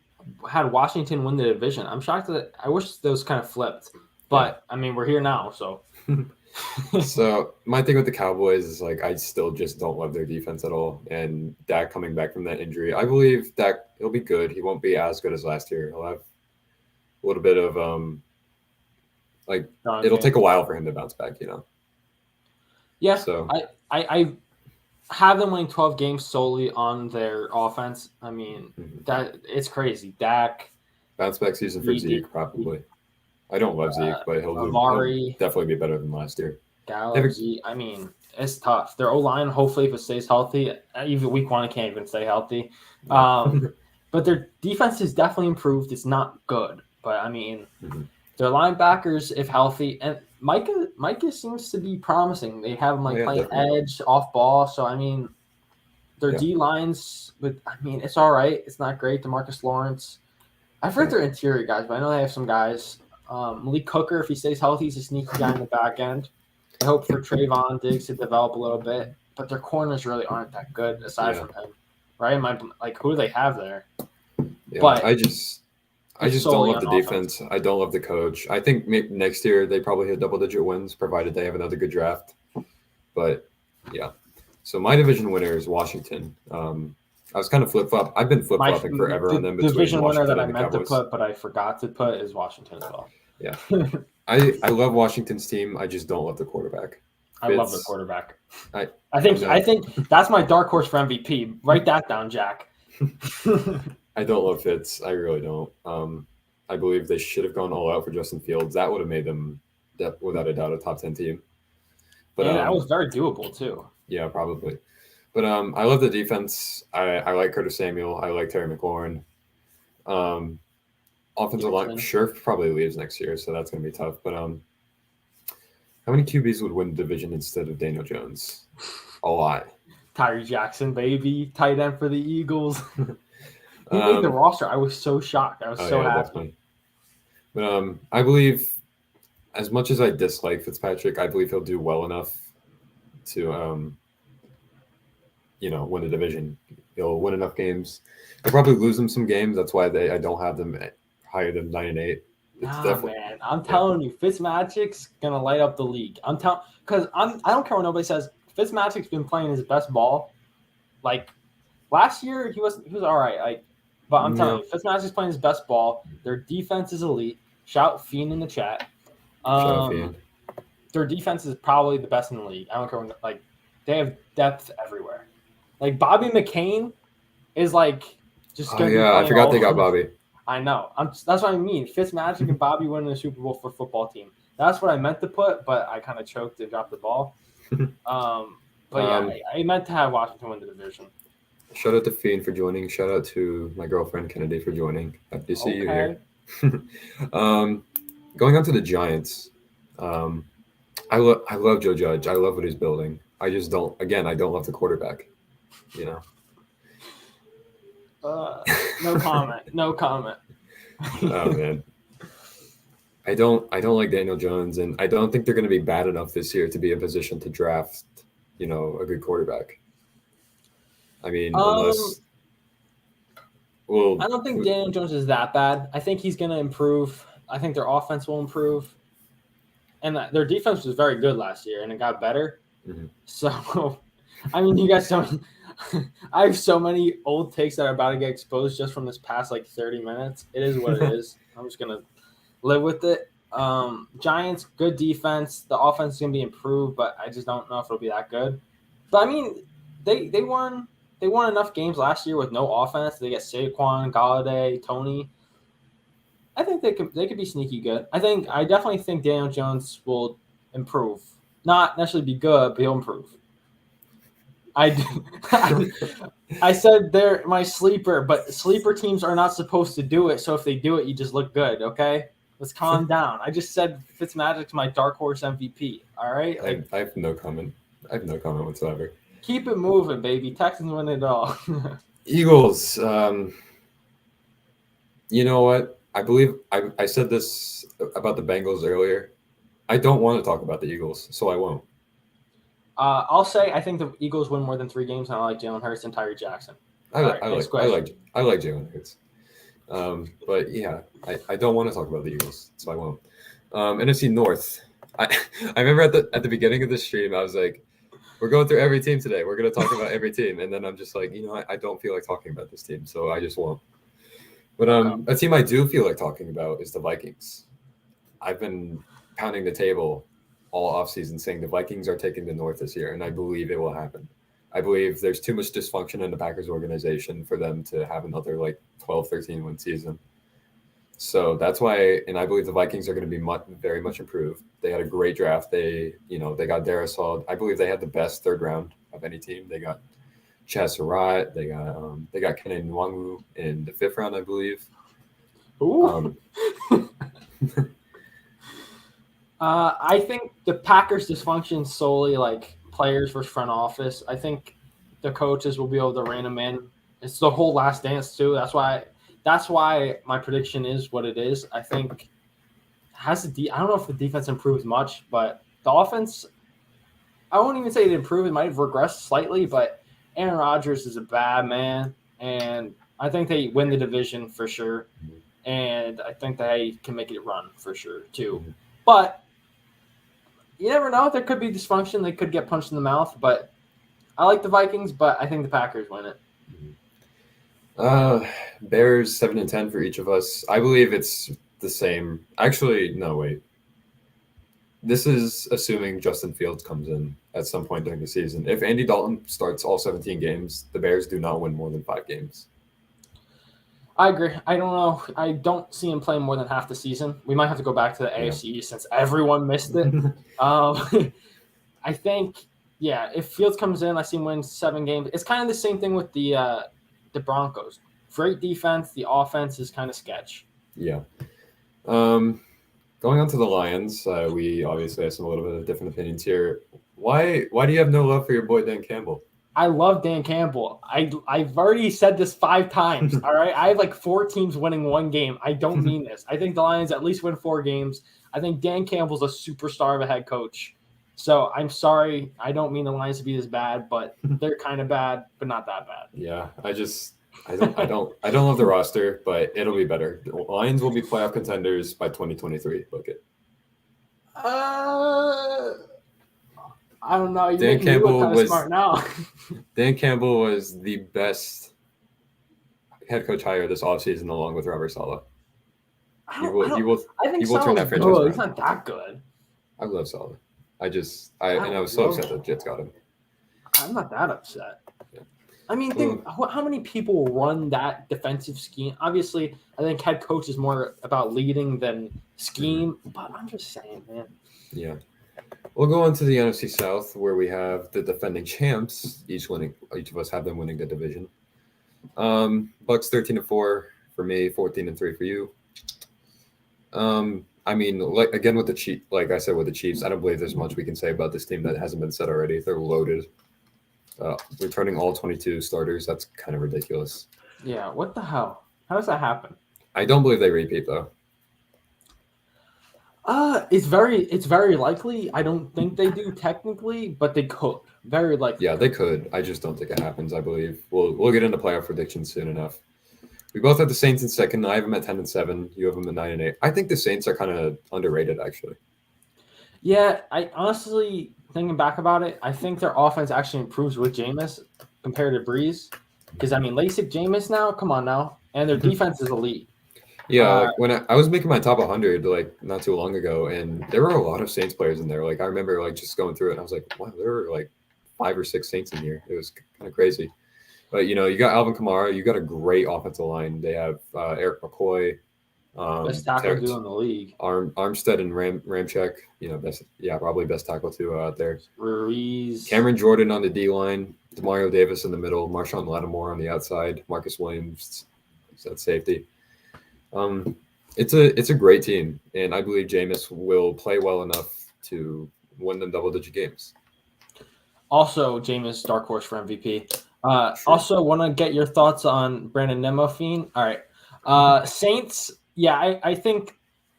had Washington win the division. I'm shocked that I wish those kind of flipped, but I mean, we're here now, so. So my thing with the Cowboys is like I still just don't love their defense at all. And Dak coming back from that injury, I believe Dak he'll be good. He won't be as good as last year. He'll have a little bit of like it'll take a while for him to bounce back, you know. Yeah, So I have them winning 12 games solely on their offense. I mean, that it's crazy. Dak bounce back season for Zeke probably. I don't love Zeke, but he'll definitely be better than last year. Gallup, Zeke. I mean, it's tough. Their O-line, hopefully, if it stays healthy, even week one, it can't even stay healthy. But their defense has definitely improved. It's not good, but I mean, their linebackers, if healthy, and Micah seems to be promising. They have him playing definitely. Edge, off ball. So I mean, their D lines, it's all right. It's not great. DeMarcus Lawrence. I've heard their interior guys, but I know they have some guys. Malik Hooker, if he stays healthy, he's a sneaky guy in the back end. I hope for Trayvon Diggs to develop a little bit, but their corners really aren't that good aside from him, right? Who do they have there? Yeah, but I just don't love the defense. I don't love the coach. I think maybe next year they probably hit double-digit wins, provided they have another good draft. But yeah, so my division winner is Washington. I was kind of flip-flop. I've been flip-flopping forever on them. The division winner that I meant to put, but I forgot to put, is Washington as well. Yeah. I love Washington's team. I just don't love the quarterback. I love the quarterback. I think that's my dark horse for MVP. Write that down, Jack. I don't love Fitz. I really don't. I believe they should have gone all out for Justin Fields. That would have made them, without a doubt, a top 10 team. But that was very doable too. Yeah, probably. But I love the defense. I like Curtis Samuel. I like Terry McLaurin. Offensive line, Scherf probably leaves next year, so that's going to be tough. But how many QBs would win the division instead of Daniel Jones? A lot. Tyree Jackson, baby, tight end for the Eagles. He made the roster. I was so shocked. I was so happy. Definitely. But I believe, as much as I dislike Fitzpatrick, I believe he'll do well enough to win the division. He'll win enough games. He'll probably lose them some games. That's why I don't have them higher than 9-8. Man, I'm telling you, Fitzmagic's gonna light up the league. I don't care what nobody says. Fitzmagic's been playing his best ball. Like last year, he was all right. But I'm telling you, Fitzmagic's playing his best ball. Their defense is elite. Shout Fiend in the chat. Their defense is probably the best in the league. I don't care when they have depth everywhere. Like Bobby McCain is just gonna be I forgot they got Bobby. I know. That's what I mean. Fitzmagic and Bobby winning the Super Bowl for football team. That's what I meant to put, but I kind of choked and dropped the ball. I meant to have Washington win the division. Shout out to Fiend for joining. Shout out to my girlfriend Kennedy for joining. Happy to see you here. Going on to the Giants. I love Joe Judge. I love what he's building. I just don't. Again, I don't love the quarterback. You know. No comment. No comment. Oh man. I don't like Daniel Jones, and I don't think they're going to be bad enough this year to be in position to draft, a good quarterback. I mean, unless. Well, I don't think Daniel Jones is that bad. I think he's going to improve. I think their offense will improve, and their defense was very good last year, and it got better. Mm-hmm. So, I mean, you guys don't. I have so many old takes that are about to get exposed just from this past 30 minutes. It is what it is. I'm just gonna live with it. Giants, good defense. The offense is gonna be improved, but I just don't know if it'll be that good. But I mean, they won enough games last year with no offense. They get Saquon, Galladay, Tony. I think they could be sneaky good. I definitely think Daniel Jones will improve. Not necessarily be good, but he'll improve. I said they're my sleeper, but sleeper teams are not supposed to do it. So if they do it, you just look good. Okay, let's calm down. I just said Fitzmagic's my dark horse MVP. All right, I have no comment. I have no comment whatsoever. Keep it moving, baby. Texans win it all. Eagles. You know what? I believe I said this about the Bengals earlier. I don't want to talk about the Eagles, so I won't. I'll say I think the Eagles win more than 3 games, and I like Jalen Hurts and Tyree Jackson. I like Jalen Hurts. But yeah, I don't want to talk about the Eagles, so I won't. NFC North. I remember at the beginning of the stream, I was like, we're going through every team today. We're going to talk about every team. And then I'm just like, I don't feel like talking about this team, so I just won't. But a team I do feel like talking about is the Vikings. I've been pounding the table all offseason saying the Vikings are taking the North this year, and I believe it will happen. I believe there's too much dysfunction in the Packers organization for them to have another 12, 13 win season. So that's why, and I believe the Vikings are going to be very much improved. They had a great draft. They got Darius Hall. I believe they had the best third round of any team. They got Chaz Surratt. They got Kenan Nwangu in the 5th round, I believe. Ooh. I think the Packers' dysfunction is solely players versus front office. I think the coaches will be able to rein them in. It's the whole last dance too. That's why my prediction is what it is. I think I don't know if the defense improves much, but the offense, I won't even say it improved. It might have regressed slightly, but Aaron Rodgers is a bad man, and I think they win the division for sure. And I think they can make it run for sure too. But you never know. There could be dysfunction. They could get punched in the mouth. But I like the Vikings, but I think the Packers win it. Bears 7-10 for each of us. I believe it's the same. Actually, no, wait. This is assuming Justin Fields comes in at some point during the season. If Andy Dalton starts all 17 games, the Bears do not win more than 5 games. I agree. I don't know. I don't see him playing more than half the season. We might have to go back to the AFC East since everyone missed it. I think, if Fields comes in, I see him win 7 games. It's kind of the same thing with the Broncos. Great defense. The offense is kind of sketch. Yeah. Going on to the Lions, we obviously have a little bit of different opinions here. Why do you have no love for your boy Dan Campbell? I love Dan Campbell. I've already said this 5 times. All right. I have 4 teams winning 1 game. I don't mean this. I think the Lions at least win 4 games. I think Dan Campbell's a superstar of a head coach. So I'm sorry. I don't mean the Lions to be this bad, but they're kind of bad, but not that bad. Yeah. I don't love the roster, but it'll be better. The Lions will be playoff contenders by 2023. Book it. I don't know. Dan Campbell was smart now. Dan Campbell was the best head coach hire this offseason, along with Robert Saleh. He will turn that franchise around. He's not that good. I love Saleh. I was so upset that Jets got him. I'm not that upset. Yeah. I mean, think how many people run that defensive scheme? Obviously, I think head coach is more about leading than scheme, but I'm just saying, man. Yeah. We'll go on to the NFC South, where we have the defending champs, each of us have them winning the division. Bucks 13-4 for me, 14-3 for you. I mean, again with the Chiefs, like I said with the Chiefs, I don't believe there's much we can say about this team that hasn't been said already. They're loaded. Returning all 22 starters, that's kind of ridiculous. Yeah, what the hell? How does that happen? I don't believe they repeat though. It's very likely. I don't think they do technically, but they could. Very likely. Yeah, they could. I just don't think it happens. I believe we'll get into playoff predictions soon enough. We both have the Saints in second. I have them at 10-7. You have them at 9-8. I think the Saints are kind of underrated, actually. Yeah, I honestly, thinking back about it, I think their offense actually improves with Jameis compared to Breeze. Because I mean, LASIK, Jameis now, come on now, and their defense is elite. Yeah, when I was making my top 100 not too long ago, and there were a lot of Saints players in there. I remember just going through it, and I was like, wow, there were 5 or 6 Saints in here. It was kind of crazy. But you got Alvin Kamara, you got a great offensive line. They have Eric McCoy, best tackle in the league. Armstead and Ramczyk, probably best tackle too out there. Ruiz, Cameron Jordan on the D line, Demario Davis in the middle, Marshawn Lattimore on the outside, Marcus Williams at safety. It's a great team, and I believe Jameis will play well enough to win them double-digit games. Also, Jameis dark horse for MVP. Also, want to get your thoughts on Brandon Nemofine. All right, Saints. Yeah, I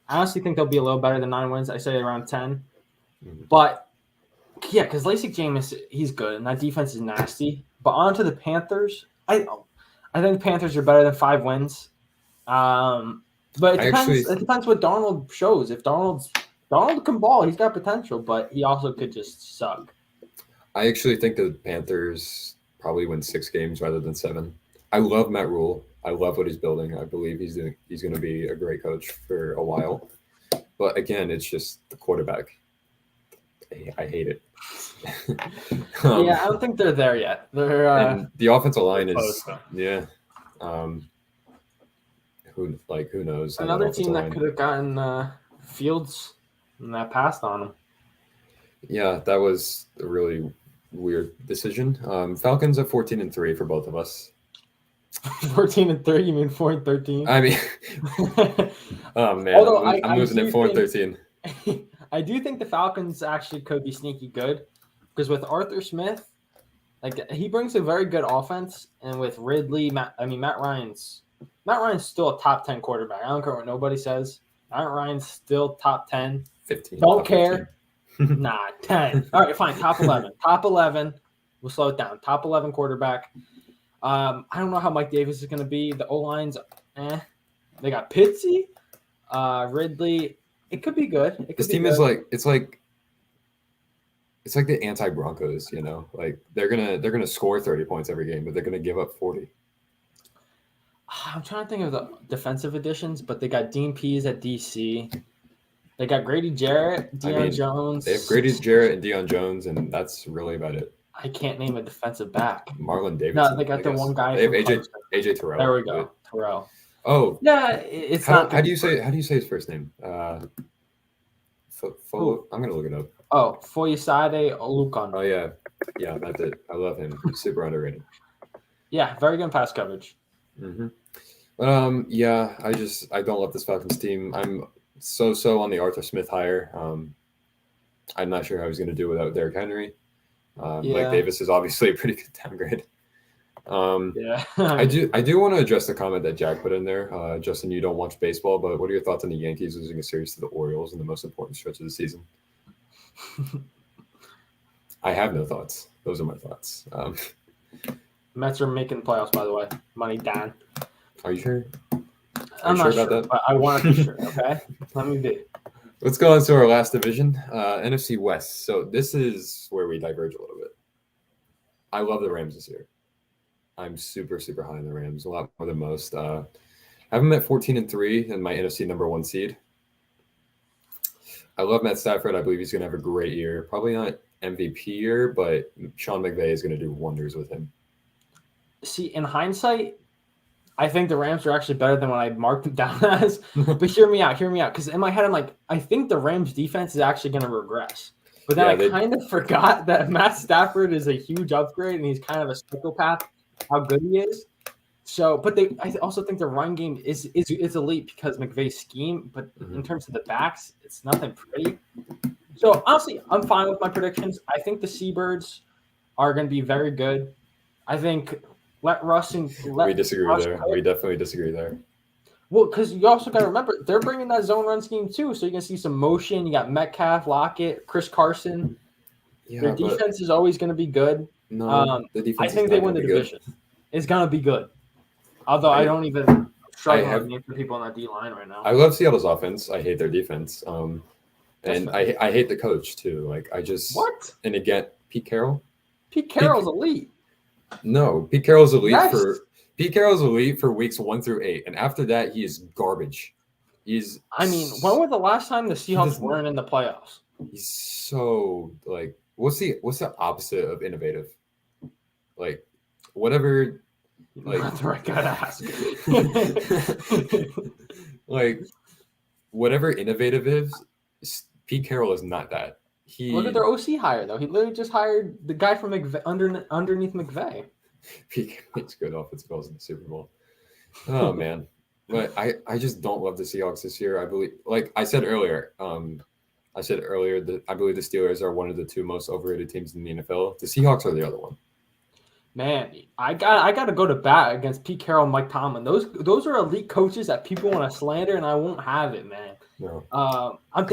honestly think they'll be a little better than 9 wins. I say around 10, but yeah, because LASIK Jameis, he's good, and that defense is nasty. But on to the Panthers. I think the Panthers are better than 5 wins. But it depends what Darnold shows. If Darnold's Donald can ball. He's got potential, but he also could just suck. I actually think the Panthers probably win 6 games rather than 7. I love Matt Rule. I love what he's building. I believe he's going to be a great coach for a while. But again, it's just the quarterback. I hate it. Yeah, I don't think they're there yet. They're and the offensive line is close, though. yeah. Who knows? Another team that could have gotten Fields and that passed on him. Yeah, that was a really weird decision. Falcons are 14-3 for both of us. 14-3? You mean 4-13? I mean, oh man, Although I'm losing at 4-13. I do think the Falcons actually could be sneaky good because with Arthur Smith, like he brings a very good offense, and with Ridley, Matt Ryan's still a top 10 quarterback. I don't care what nobody says. Matt Ryan's still top 10. 15. Don't care. 15. Nah, 10. All right, fine. Top 11. Top 11. We'll slow it down. Top 11 quarterback. I don't know how Mike Davis is going to be. The O-line's They got Pitsy, Ridley. It could be good. This team is like it's like the anti-Broncos, you know. Like they're gonna score 30 points every game, but they're gonna give up 40. I'm trying to think of the defensive additions, but they got Dean Pease at DC. They got Grady Jarrett, Deion Jones. They have Grady Jarrett and Deion Jones, and that's really about it. I can't name a defensive back. Marlon Davidson. No, they got the one guy. They have AJ Terrell. There we go, Terrell. Oh, yeah, it's how do you say his first name? I'm gonna look it up. Oh, Foyesade Olukon. Oh yeah, that's it. I love him. He's super underrated. Yeah, very good pass coverage. Mm-hmm. But yeah, I don't love this Falcons team. I'm so on the Arthur Smith hire. I'm not sure how he's going to do without Derrick Henry. Mike Davis is obviously a pretty good downgrade. Yeah, I do want to address the comment that Jack put in there. Justin, you don't watch baseball, but what are your thoughts on the Yankees losing a series to the Orioles in the most important stretch of the season? I have no thoughts. Those are my thoughts. Mets are making the playoffs, by the way. Money down. Are you sure? I'm not sure about that, but I want to be sure. Okay, let me be. Let's go on to our last division, NFC West. So this is where we diverge a little bit. I love the Rams this year. I'm super high on the Rams, a lot more than most. I have them at 14-3 and my NFC number 1 seed. I love Matt Stafford. I believe he's going to have a great year. Probably not MVP year, but Sean McVay is going to do wonders with him. See, in hindsight, I think the Rams are actually better than what I marked them down as. But hear me out. Because in my head, I'm like, I think the Rams defense is actually going to regress. But then I kind of forgot that Matt Stafford is a huge upgrade and he's kind of a psychopath, how good he is. So, but I also think the run game is elite because McVay's scheme. But in terms of the backs, it's nothing pretty. So honestly, I'm fine with my predictions. I think the Seabirds are going to be very good. I think we disagree there. We definitely disagree there. Well, because you also got to remember they're bringing that zone run scheme too, so you can see some motion. You got Metcalf, Lockett, Chris Carson. Yeah, their defense is always going to be good. No, the defense. I think they win the division. It's going to be good. Although I don't even struggle with the people on that D line right now. I love Seattle's offense. I hate their defense. And I hate the coach too. Like I just what? And again, Pete Carroll. Pete Carroll's elite. No, Pete Carroll's elite for weeks 1 through 8, and after that, he is garbage. When was the last time the Seahawks weren't in the playoffs? He's so like, what's the opposite of innovative? Like, whatever. Like, that's what I gotta ask. Like, whatever innovative is, Pete Carroll is not that. Look at their OC hire, though. He literally just hired the guy from McVay, underneath McVay. He makes good offensive calls in the Super Bowl. Oh, man. But I just don't love the Seahawks this year. I believe, like I said earlier, that I believe the Steelers are one of the 2 most overrated teams in the NFL. The Seahawks are the other one. Man, I got to go to bat against Pete Carroll and Mike Tomlin. Those are elite coaches that people want to slander, and I won't have it, man. No.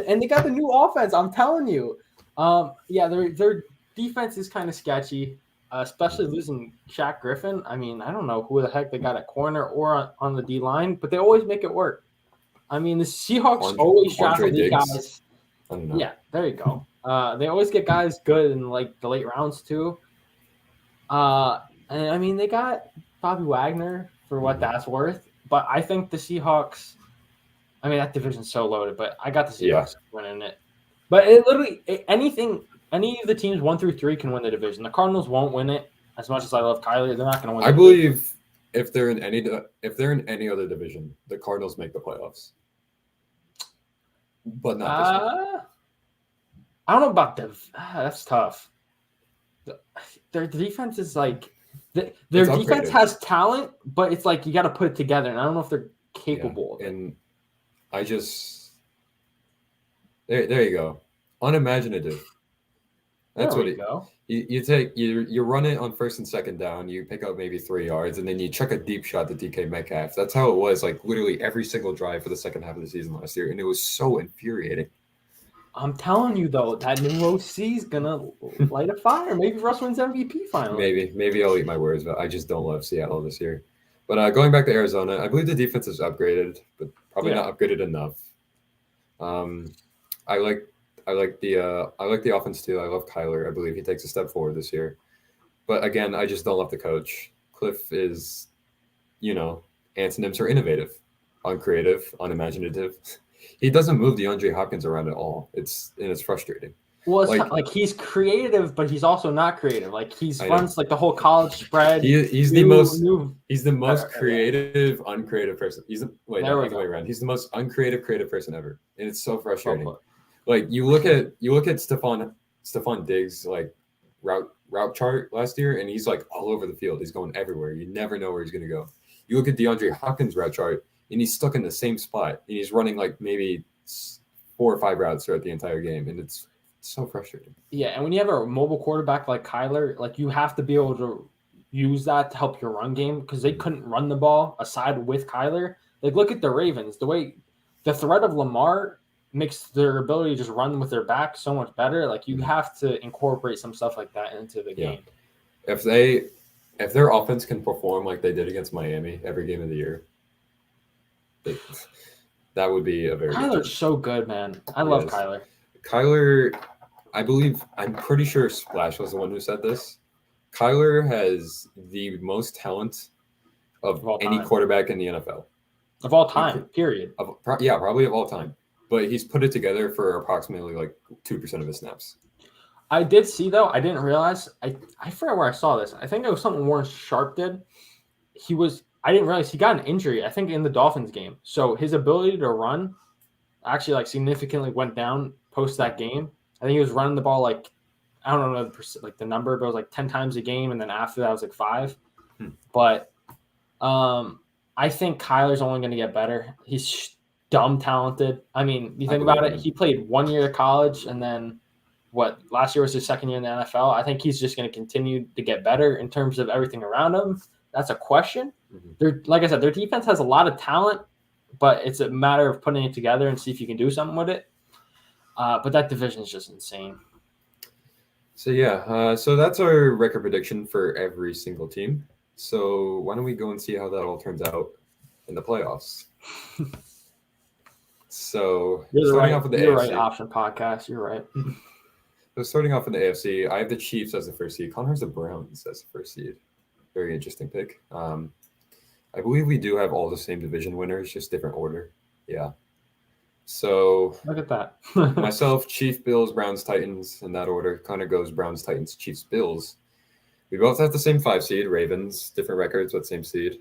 And they got the new offense. I'm telling you. Yeah, their defense is kind of sketchy, especially losing Shaq Griffin. I mean, I don't know who the heck they got at corner or on the D line, but they always make it work. I mean, the Seahawks always draft elite guys. I don't know. Yeah, there you go. They always get guys good in like the late rounds too. And I mean they got Bobby Wagner for what that's worth, but I think the Seahawks. I mean that division's so loaded, but I got the Seahawks winning it. But it literally any of the teams 1 through 3 can win the division. The Cardinals won't win it as much as I love Kyler. They're not going to win. I believe if they're in any other division, the Cardinals make the playoffs, but not this one. I don't know about that's tough. Their defense is like their defense has talent, but it's like you got to put it together, and I don't know if they're capable. Yeah. And I just there you go, unimaginative. That's what you take. You run it on first and second down. You pick up maybe 3 yards, and then you chuck a deep shot to DK Metcalf. That's how it was. Like literally every single drive for the second half of the season last year, and it was so infuriating. I'm telling you though, that new OC is gonna light a fire. Maybe Russ wins MVP finally. Maybe I'll eat my words, but I just don't love Seattle this year. But going back to Arizona, I believe the defense is upgraded, but probably not upgraded enough. I like the offense too. I love Kyler. I believe he takes a step forward this year. But again, I just don't love the coach. Cliff is, antonyms are innovative, uncreative, unimaginative. He doesn't move DeAndre Hopkins around at all. It's frustrating. Well, it's like he's creative, but he's also not creative. Like runs like the whole college spread. He's the most creative, uncreative person. He's the way around. He's the most uncreative, creative person ever, and it's so frustrating. Like you look at Stephon Diggs like route chart last year, and he's like all over the field. He's going everywhere. You never know where he's going to go. You look at DeAndre Hopkins' route chart, and he's stuck in the same spot, and he's running like maybe 4 or 5 routes throughout the entire game, and it's so frustrating. Yeah, and when you have a mobile quarterback like Kyler, like you have to be able to use that to help your run game because they couldn't run the ball aside with Kyler. Like look at the Ravens, the way the threat of Lamar makes their ability to just run with their back so much better. Like you have to incorporate some stuff like that into the game. If their offense can perform like they did against Miami every game of the year, that would be a very Kyler's so good, man. I love Kyler. Kyler, I'm pretty sure Splash was the one who said this. Kyler has the most talent of any quarterback in the NFL. Of all time, period. Probably of all time. But he's put it together for approximately like 2% of his snaps. I did see, though, I didn't realize, I forgot where I saw this. I think it was something Warren Sharp did. I didn't realize he got an injury, I think, in the Dolphins game. So his ability to run actually like significantly went down post that game. I think he was running the ball like, I don't know the number, but it was like 10 times a game. And then after that, it was like 5. But I think Kyler's only going to get better. He's dumb talented. I mean, you think about it, he played 1 year of college and then last year was his second year in the NFL. I think he's just going to continue to get better in terms of everything around him. That's a question. Like I said, their defense has a lot of talent, but it's a matter of putting it together and see if you can do something with it. But that division is just insane. So so that's our record prediction for every single team. So why don't we go and see how that all turns out in the playoffs? So off with the AFC. Right, Option Podcast. You're right. So starting off in the AFC, I have the Chiefs as the first seed. Connor has the Browns as the first seed. Very interesting pick. I believe we do have all the same division winners, just different order. Yeah. So look at that. Myself, Chiefs, Bills, Browns, Titans in that order. Connor goes Browns, Titans, Chiefs, Bills. We both have the same 5 seed. Ravens, different records, but same seed.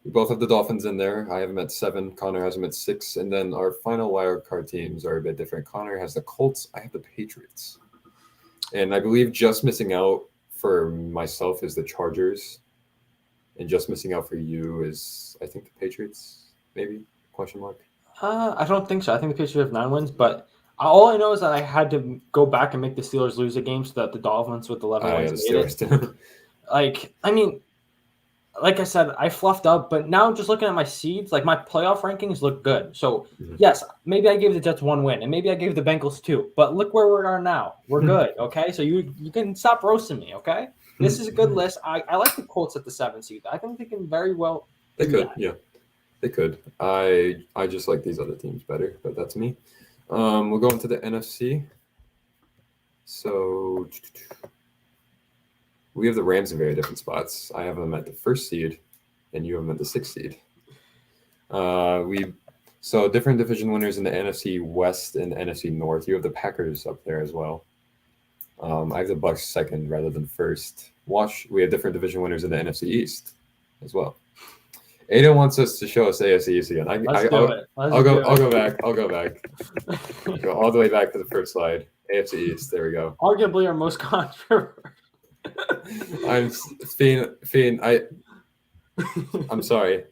We both have the Dolphins in there. I have them at 7. Connor has them at 6. And then our final wild card teams are a bit different. Connor has the Colts. I have the Patriots. And I believe just missing out for myself is the Chargers. And just missing out for you is, I think, the Patriots, maybe? Question mark. I don't think so. I think the Patriots have 9 wins, but all I know is that I had to go back and make the Steelers lose a game so that the Dolphins with 11 wins. The Steelers. Like I said, I fluffed up, but now just looking at my seeds, like my playoff rankings look good. So yes, maybe I gave the Jets 1 win, and maybe I gave the Bengals 2. But look where we are now. We're good, okay? So you can stop roasting me, okay? This is a good list. I like the Colts at the 7th seed. I think they can very well. They could, yeah. They could. I just like these other teams better, but that's me. We'll go into the NFC. So we have the Rams in very different spots. I have them at the 1st seed, and you have them at the 6th seed. So different division winners in the NFC West and NFC North. You have the Packers up there as well. I have the Bucs 2nd rather than 1st. We have different division winners in the NFC East as well. Aiden wants us to show us AFC East again. I'll go back. Go all the way back to the first slide. AFC East. There we go. Arguably our most controversial. I'm sorry.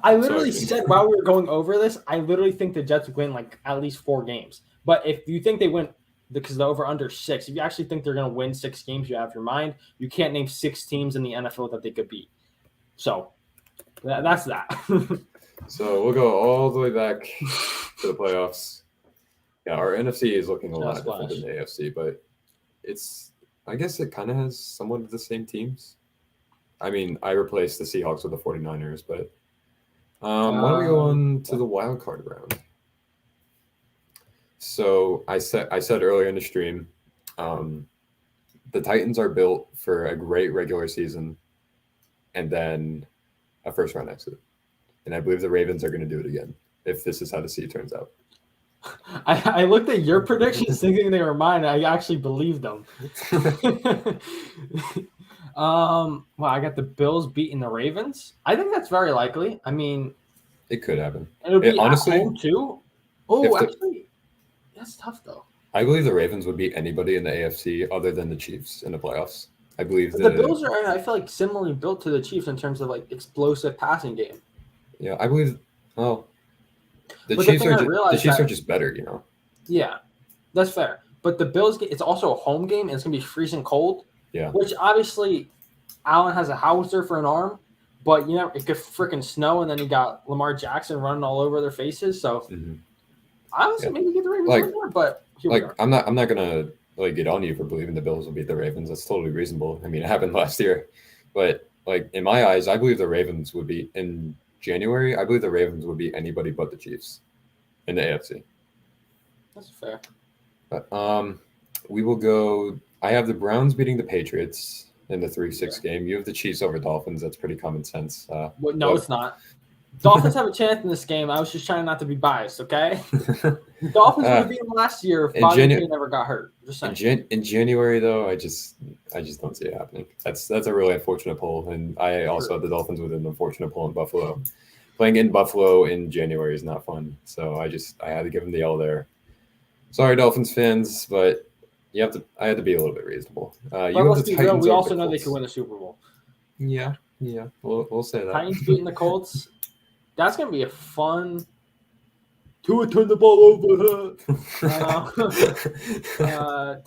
I literally said while we were going over this, I literally think the Jets win like at least 4 games. But if you think they win, because the over under 6, if you actually think they're going to win 6 games, you have your mind. You can't name 6 teams in the NFL that they could beat. So that's that. So we'll go all the way back to the playoffs. Yeah, our NFC is looking a lot different than the AFC, but I guess it kind of has somewhat of the same teams. I mean, I replaced the Seahawks with the 49ers, but why don't we go on to the wild card round? So I said earlier in the stream, the Titans are built for a great regular season and then a first-round exit. And I believe the Ravens are going to do it again if this is how the seed turns out. I looked at your predictions thinking they were mine. I actually believed them. Well, I got the Bills beating the Ravens. I think that's very likely. I mean, it could happen. It'll be honestly at home too. Oh, actually, that's tough though. I believe the Ravens would beat anybody in the AFC other than the Chiefs in the playoffs. I believe the Bills are. I feel like similarly built to the Chiefs in terms of like explosive passing game. Yeah, I believe. Well, the Chiefs are just better, you know. Yeah, that's fair. But the Bills, it's also a home game, and it's gonna be freezing cold. Yeah. Which obviously, Allen has a howitzer for an arm, but it could freaking snow, and then you got Lamar Jackson running all over their faces. So, honestly, maybe get the Ravens there, but here we are. I'm not gonna get on you for believing the Bills will beat the Ravens. That's totally reasonable. I mean, it happened last year, but in my eyes, I believe the Ravens would be in January. I believe the Ravens would beat anybody but the Chiefs in the AFC. That's fair. But we will go. I have the Browns beating the Patriots in the 3-6 game. You have the Chiefs over Dolphins. That's pretty common sense. No, it's not. Dolphins have a chance in this game. I was just trying not to be biased, okay? Dolphins would beat them last year if Bobby never got hurt. Just in January, though, I just don't see it happening. That's a really unfortunate poll, and I also have the Dolphins with an unfortunate poll in Buffalo. Playing in Buffalo in January is not fun, so I had to give them the L there. Sorry, Dolphins fans, but I had to be a little bit reasonable. Let's be real. We also know they could win the Super Bowl. Yeah, we'll say that. Titans beating the Colts. That's gonna be a fun. Tua turn the ball over.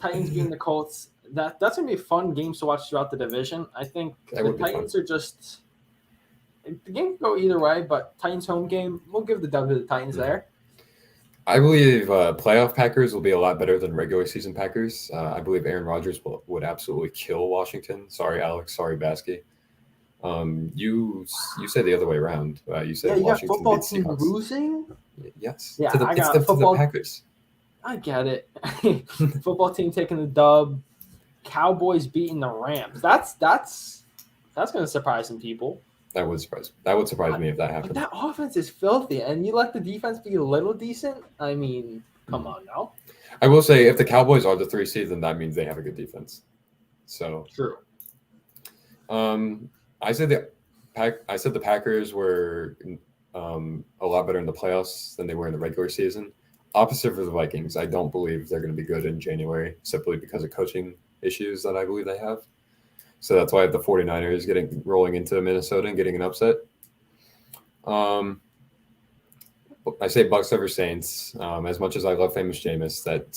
Titans beating the Colts. That's gonna be a fun game to watch throughout the division. I think the Titans are just. The game can go either way, but Titans home game. We'll give the W to the Titans there. I believe playoff Packers will be a lot better than regular season Packers. I believe Aaron Rodgers would absolutely kill Washington. Sorry, Alex. Sorry, Baskey. You said the other way around. You said Washington football team losing. Yes. Yeah, to the Packers. I get it. Football team taking the dub. Cowboys beating the Rams. That's going to surprise some people. That would surprise me if that happened. But that offense is filthy, and you let the defense be a little decent. I mean, come on now. I will say, if the Cowboys are the 3 seed, then that means they have a good defense. So true. I said the Packers were a lot better in the playoffs than they were in the regular season. Opposite for the Vikings, I don't believe they're going to be good in January simply because of coaching issues that I believe they have. So that's why I have the 49ers rolling into Minnesota and getting an upset. I say Bucs over Saints. As much as I love famous Jameis, that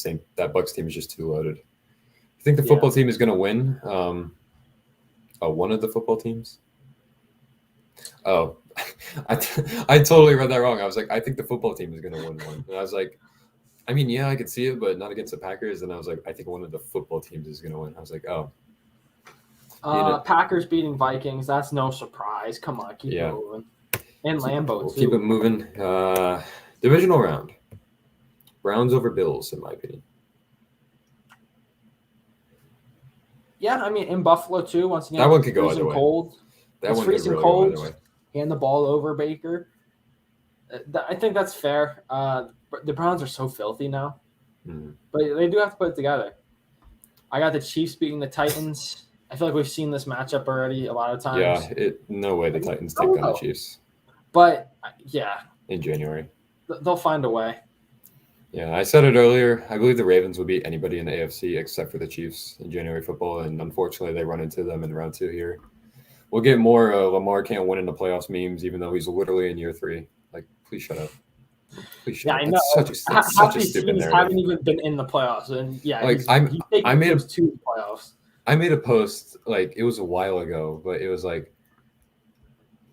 Bucs team is just too loaded. I think the football team is going to win. One of the football teams. Oh, I totally read that wrong. I was like, I think the football team is going to win one. And I was like, I mean, yeah, I could see it, but not against the Packers. And I was like, I think one of the football teams is going to win. I was like, oh. Packers beating Vikings. That's no surprise. Come on, keep it moving. And Lambeau, we'll keep it moving. Divisional round. Browns over Bills, in my opinion. Yeah, I mean in Buffalo too. Once again, That one could go freezing either way. cold. That It's one could freezing really cold. go either way. Hand the ball over Baker. I think that's fair. The Browns are so filthy now, but they do have to put it together. I got the Chiefs beating the Titans. I feel like we've seen this matchup already a lot of times. Yeah, no way the Titans take down the Chiefs. But yeah, in January, they'll find a way. Yeah, I said it earlier. I believe the Ravens will beat anybody in the AFC except for the Chiefs in January football, and unfortunately, they run into them in round 2 here. We'll get more Lamar can't win in the playoffs memes, even though he's literally in year 3. Like, please shut up. Please shut up. I know. That's such a stupid narrative. Haven't even been in the playoffs, and yeah, like he's taking those 2 playoffs. I made a post like it was a while ago, but it was like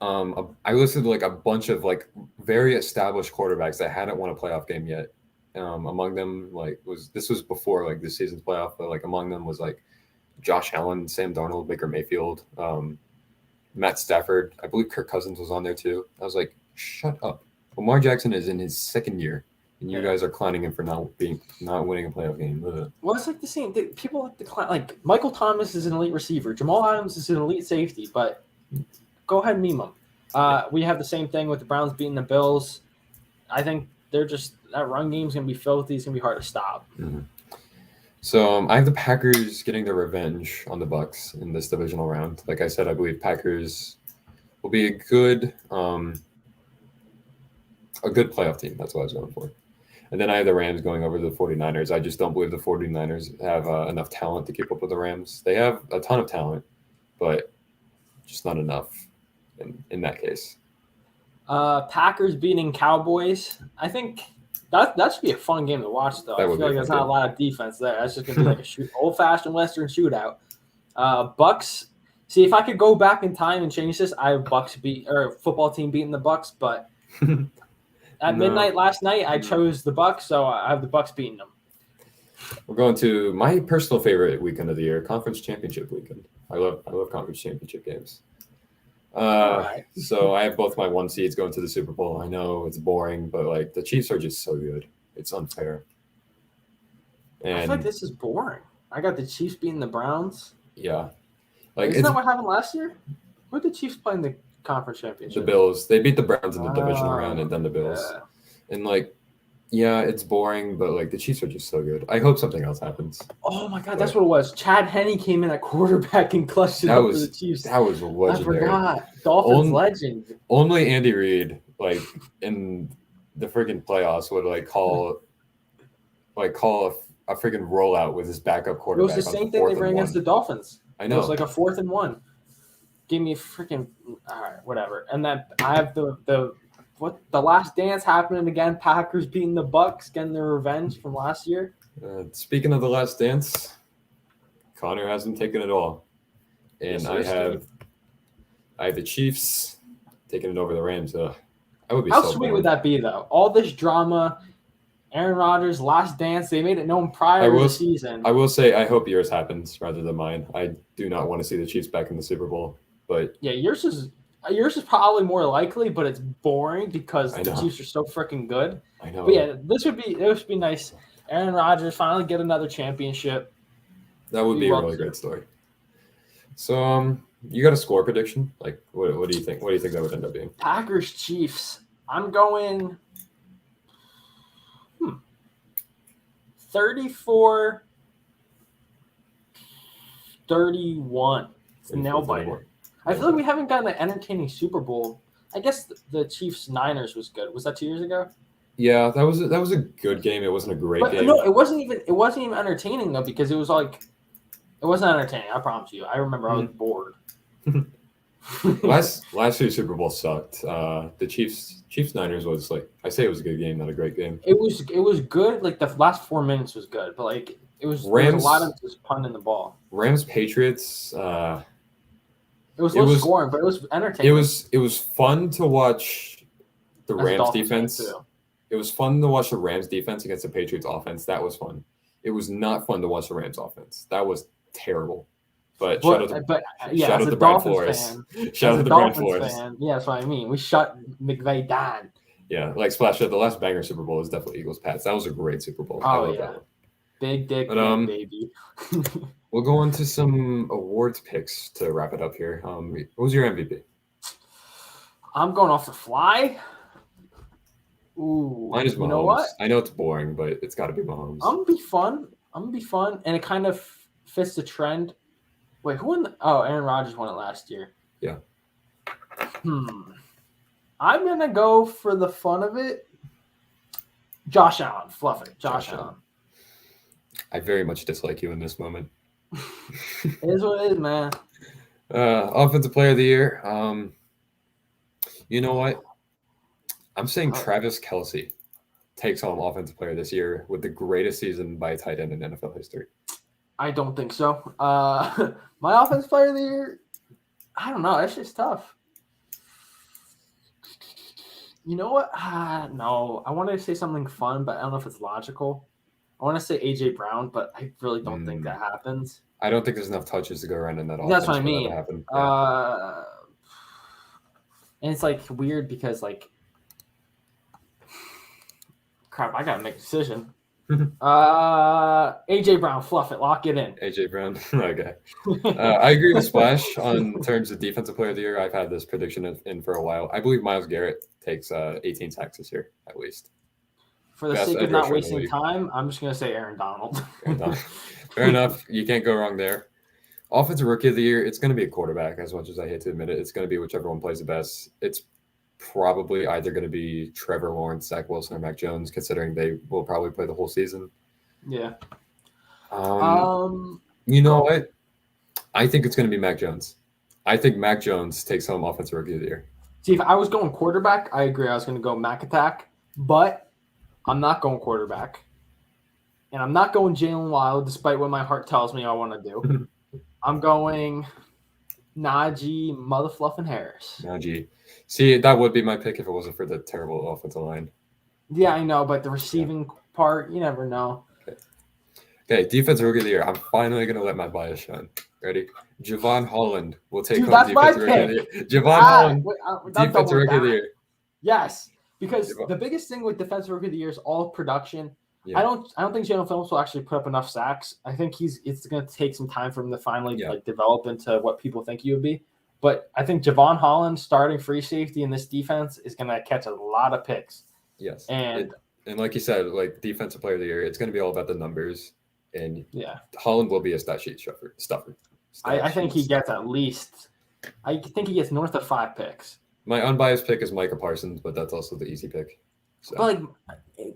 I listed like a bunch of like very established quarterbacks that hadn't won a playoff game yet. Among them, this was before like this season's playoff, but like among them was like Josh Allen, Sam Darnold, Baker Mayfield, Matt Stafford. I believe Kirk Cousins was on there too. I was like, shut up. Lamar Jackson is in his 2nd year, and you guys are clowning him for not winning a playoff game. Ugh. Well, it's like the same. People like to clown. Like Michael Thomas is an elite receiver. Jamal Adams is an elite safety, but go ahead and meme them. We have the same thing with the Browns beating the Bills. I think they're just that run game is going to be filthy. It's going to be hard to stop. Mm-hmm. So I have the Packers getting their revenge on the Bucs in this divisional round. Like I said, I believe Packers will be a good playoff team. That's what I was going for. And then I have the Rams going over the 49ers. I just don't believe the 49ers have enough talent to keep up with the Rams. They have a ton of talent, but just not enough in that case. Packers beating Cowboys. I think that should be a fun game to watch, though. I feel like there's not a lot of defense there. That's just going to be like a old-fashioned Western shootout. Bucks. See, if I could go back in time and change this, I have football team beating the Bucks, but at midnight last night, I chose the Bucks, so I have the Bucks beating them. We're going to my personal favorite weekend of the year, Conference Championship weekend. I love Conference Championship games. Right. So I have both my 1 seeds going to the Super Bowl. I know it's boring, but like the Chiefs are just so good. It's unfair. And I feel like this is boring. I got the Chiefs beating the Browns. Yeah. Isn't that what happened last year? Who did the Chiefs play in the conference championship? The Bills. They beat the Browns in the divisional round and then the Bills. Yeah. And it's boring, but the Chiefs are just so good. I hope something else happens. Oh my God, that's what it was. Chad Henne came in at quarterback and clutched it up for the Chiefs. That was legendary. I forgot. Dolphins legend. Only Andy Reid, in the freaking playoffs, would call a freaking rollout with his backup quarterback. It was the same thing they ran against the Dolphins. I know. It was like a 4th and 1. Give me a freaking all right, whatever. And then I have the Last Dance happening again. Packers beating the Bucks, getting their revenge from last year. Speaking of the Last Dance, Connor hasn't taken it all, and I have the Chiefs taking it over the Rams. I would be. How so sweet bored. would that be, though? All this drama, Aaron Rodgers' Last Dance. They made it known prior to the season. I will say I hope yours happens rather than mine. I do not want to see the Chiefs back in the Super Bowl, but yeah, yours is probably more likely, but it's boring because the Chiefs are so freaking good. I know. But yeah, this would be nice. Aaron Rodgers finally get another championship. That would be a really great story. So, you got a score prediction? What do you think? What do you think that would end up being? Packers Chiefs. I'm going 34-31. It's a nail biter. I feel like we haven't gotten an entertaining Super Bowl. I guess the Chiefs Niners was good. Was that 2 years ago? Yeah, that was a good game. It wasn't a great game. No, it wasn't even entertaining though, because it was it wasn't entertaining. I promise you. I remember I was bored. last year's Super Bowl sucked. The Chiefs Niners was I say it was a good game, not a great game. It was good. The last 4 minutes was good, but it was Rams, there was a lot of just punting the ball. Rams Patriots. It was low scoring, but it was entertaining. It was fun to watch the Rams defense. It was fun to watch the Rams defense against the Patriots offense. That was fun. It was not fun to watch the Rams offense. That was terrible. But shout out to Brian Flores. Shout out to Brian Flores. Yeah, that's what I mean. We shut McVay down. Yeah, like Splash said, the last banger Super Bowl is definitely Eagles Pats. That was a great Super Bowl. I love that one. Big dick, But baby. we'll go on to some awards picks to wrap it up here. Who's your MVP? I'm going off the fly. Ooh, Mine is Mahomes. You know what? I know it's boring, but it's got to be Mahomes. I'm gonna be fun, and it kind of fits the trend. Wait, who won? Aaron Rodgers won it last year. Yeah. I'm gonna go for the fun of it. Josh Allen, fluff it. Josh Allen. I very much dislike you in this moment. It is what it is, man. Offensive Player of the Year. You know what? I'm saying Travis Kelce takes home Offensive Player this year with the greatest season by a tight end in NFL history. I don't think so. My Offensive Player of the Year, I don't know. That's just tough. You know what? No, I wanted to say something fun, but I don't know if it's logical. I want to say A.J. Brown, but I really don't think that happens. I don't think there's enough touches to go around in that offense. That's what I mean. For that to happen. Yeah. And it's like weird because crap, I gotta make a decision. AJ Brown, fluff it, lock it in. AJ Brown, okay. I agree with Splash on terms of Defensive Player of the Year. I've had this prediction in for a while. I believe Myles Garrett takes 18 sacks this year, at least. For the sake of not wasting time, I'm just gonna say Aaron Donald. Fair enough. You can't go wrong there. Offensive Rookie of the Year, it's going to be a quarterback, as much as I hate to admit it. It's going to be whichever one plays the best. It's probably either going to be Trevor Lawrence, Zach Wilson, or Mac Jones, considering they will probably play the whole season. Yeah. You know what? I think it's going to be Mac Jones. I think Mac Jones takes home Offensive Rookie of the Year. See, if I was going quarterback, I agree. I was going to go Mac Attack, but I'm not going quarterback. And I'm not going Jalen Wild, despite what my heart tells me I want to do. I'm going Najee Motherfluffin' Harris. Najee. See, that would be my pick if it wasn't for the terrible offensive line. Yeah, I know, but the receiving part, you never know. Okay, Defensive Rookie of the Year. I'm finally going to let my bias shine. Ready? Javon Holland will take home Defensive Rookie of the Year. Javon Holland, Defensive Rookie of the Year. Yes, because the biggest thing with Defensive Rookie of the Year is all production. Yeah. I don't think Jalen Phillips will actually put up enough sacks. I think it's going to take some time for him to finally develop into what people think he would be. But I think Javon Holland starting free safety in this defense is going to catch a lot of picks. Yes, and like you said, like Defensive Player of the Year, it's going to be all about the numbers. And Holland will be a stat sheet stuffer. I think he gets at least. I think he gets north of 5 picks. My unbiased pick is Micah Parsons, but that's also the easy pick. So. But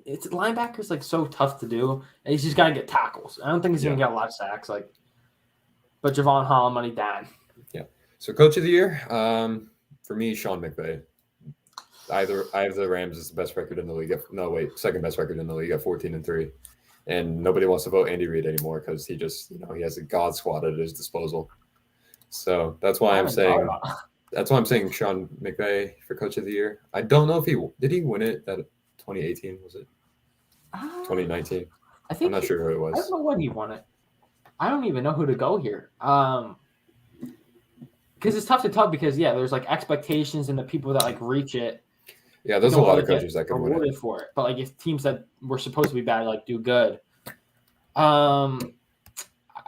it's linebackers so tough to do, and he's just got to get tackles. I don't think he's going to get a lot of sacks. But Javon Holland, money down. Yeah. So Coach of the Year, for me, Sean McVay. Either the Rams is the best record in the league. Second best record in the league at 14-3, and nobody wants to vote Andy Reid anymore because he just he has a god squad at his disposal. So that's why I'm saying. That's why I'm saying Sean McVay for Coach of the Year. I don't know if he win it at 2018, was it? 2019? I'm not sure who it was. I don't know when he won it. I don't even know who to go here. Because it's tough to tell because there's expectations and the people that reach it. Yeah, there's a lot of coaches that could win it for it. But if teams that were supposed to be bad do good. I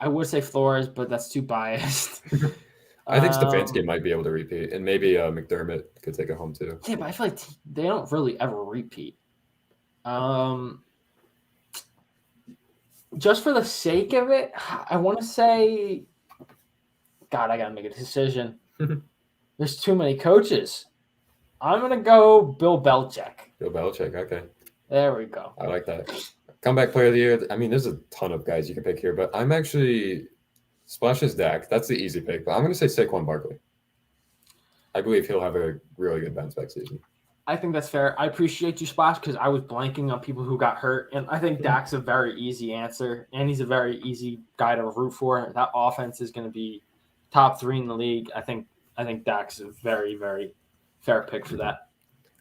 would say Flores, but that's too biased. I think Stefanski might be able to repeat, and maybe McDermott could take it home too. Yeah, but I feel like they don't really ever repeat. Just for the sake of it, I want to say, God, I got to make a decision. There's too many coaches. I'm going to go Bill Belichick. Bill Belichick, okay. There we go. I like that. Comeback Player of the Year. I mean, there's a ton of guys you can pick here, but I'm actually – Splash is Dak. That's the easy pick, but I'm going to say Saquon Barkley. I believe he'll have a really good bounce back season. I think that's fair. I appreciate you, Splash, because I was blanking on people who got hurt, and I think Dak's a very easy answer, and he's a very easy guy to root for. That offense is going to be top 3 in the league. I think Dak's a very, very fair pick for that.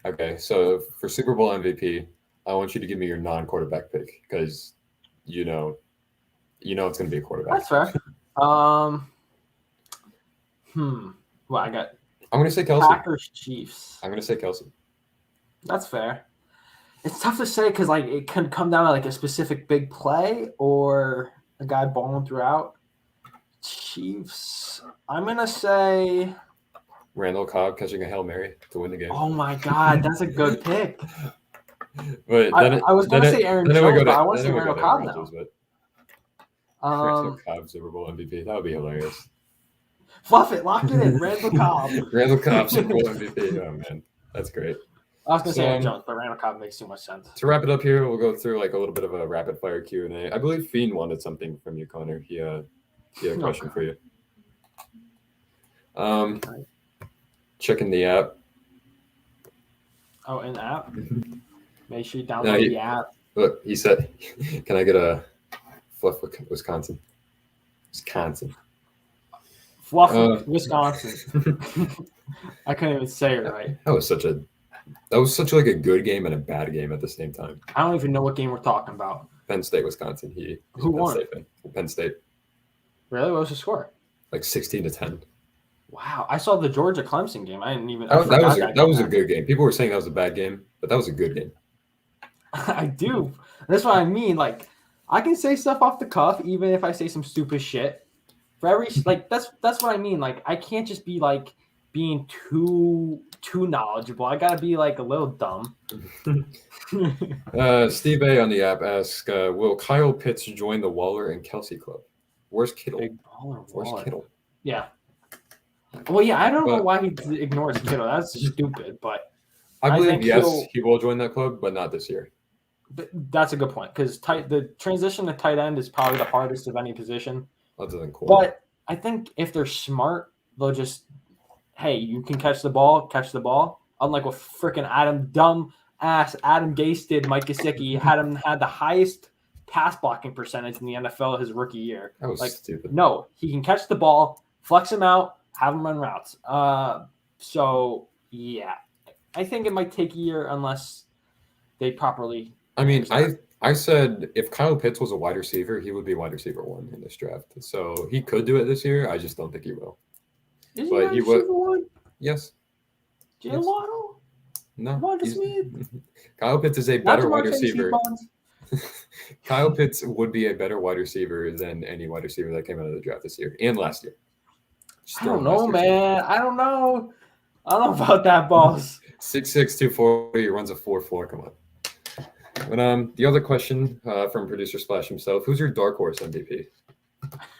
Okay, so for Super Bowl MVP, I want you to give me your non-quarterback pick because you know it's going to be a quarterback. That's fair. Well, I got. I'm going to say Kelce. Packers Chiefs. I'm going to say Kelce. That's fair. It's tough to say because like it can come down to like a specific big play or a guy balling throughout. Chiefs. I'm gonna say. Randall Cobb catching a Hail Mary to win the game. Oh my God, that's a good pick. But I was gonna say Aaron Jones, but I want to say Randall Cobb now. Randall Cobb Super Bowl MVP. That would be hilarious. Fluff it, lock it in. Randall Cobb. Randall Cobb Super Bowl MVP. Oh man, that's great. I was gonna say Aaron Jones, but Randall Cobb makes too much sense. To wrap it up here, we'll go through like a little bit of a rapid fire Q&A. I believe Fiend wanted something from you, Connor. He had a question for you. Checking the app. Oh, in the app? Make sure you download the app. Look, he said, "Can I get a Fluff Wisconsin?" Fluff Wisconsin. I couldn't even say it right. That was such like a good game and a bad game at the same time. I don't even know what game we're talking about. Penn State, Wisconsin. Who won? Penn State. Really? What was the score? Like 16-10. Wow, I saw the Georgia Clemson game. I didn't even. That was a good game. People were saying that was a bad game, but that was a good game. I do. That's what I mean. Like, I can say stuff off the cuff, even if I say some stupid shit. For every that's what I mean. Like, I can't just be like being too knowledgeable. I gotta be like a little dumb. Steve A on the app asks, "Will Kyle Pitts join the Waller and Kelsey club? Where's Kittle? Big baller, Where's Kittle? Yeah. Well, yeah, I don't know why he ignores Kittle. That's stupid, but I believe he will join that club, but not this year. But that's a good point because the transition to tight end is probably the hardest of any position. Other than corner. But I think if they're smart, they'll just, hey, you can catch the ball. Unlike what freaking Adam Gase did, Mike Gesicki had the highest pass blocking percentage in the NFL his rookie year. That was stupid. No, he can catch the ball, flex him out, have him run routes. So yeah, I think it might take a year unless they properly. I mean, I said if Kyle Pitts was a wide receiver, he would be wide receiver 1 in this draft. So he could do it this year. I just don't think he will. Is he wide receiver 1? Yes. Jalen Waddle? No. Wanda Smith? Kyle Pitts is a better wide receiver. Kyle Pitts would be a better wide receiver than any wide receiver that came out of the draft this year and last year. I don't know, man. I don't know about that, boss. 6'6", 240. He runs a 4.4. Come on. But the other question from producer Splash himself: who's your dark horse MVP?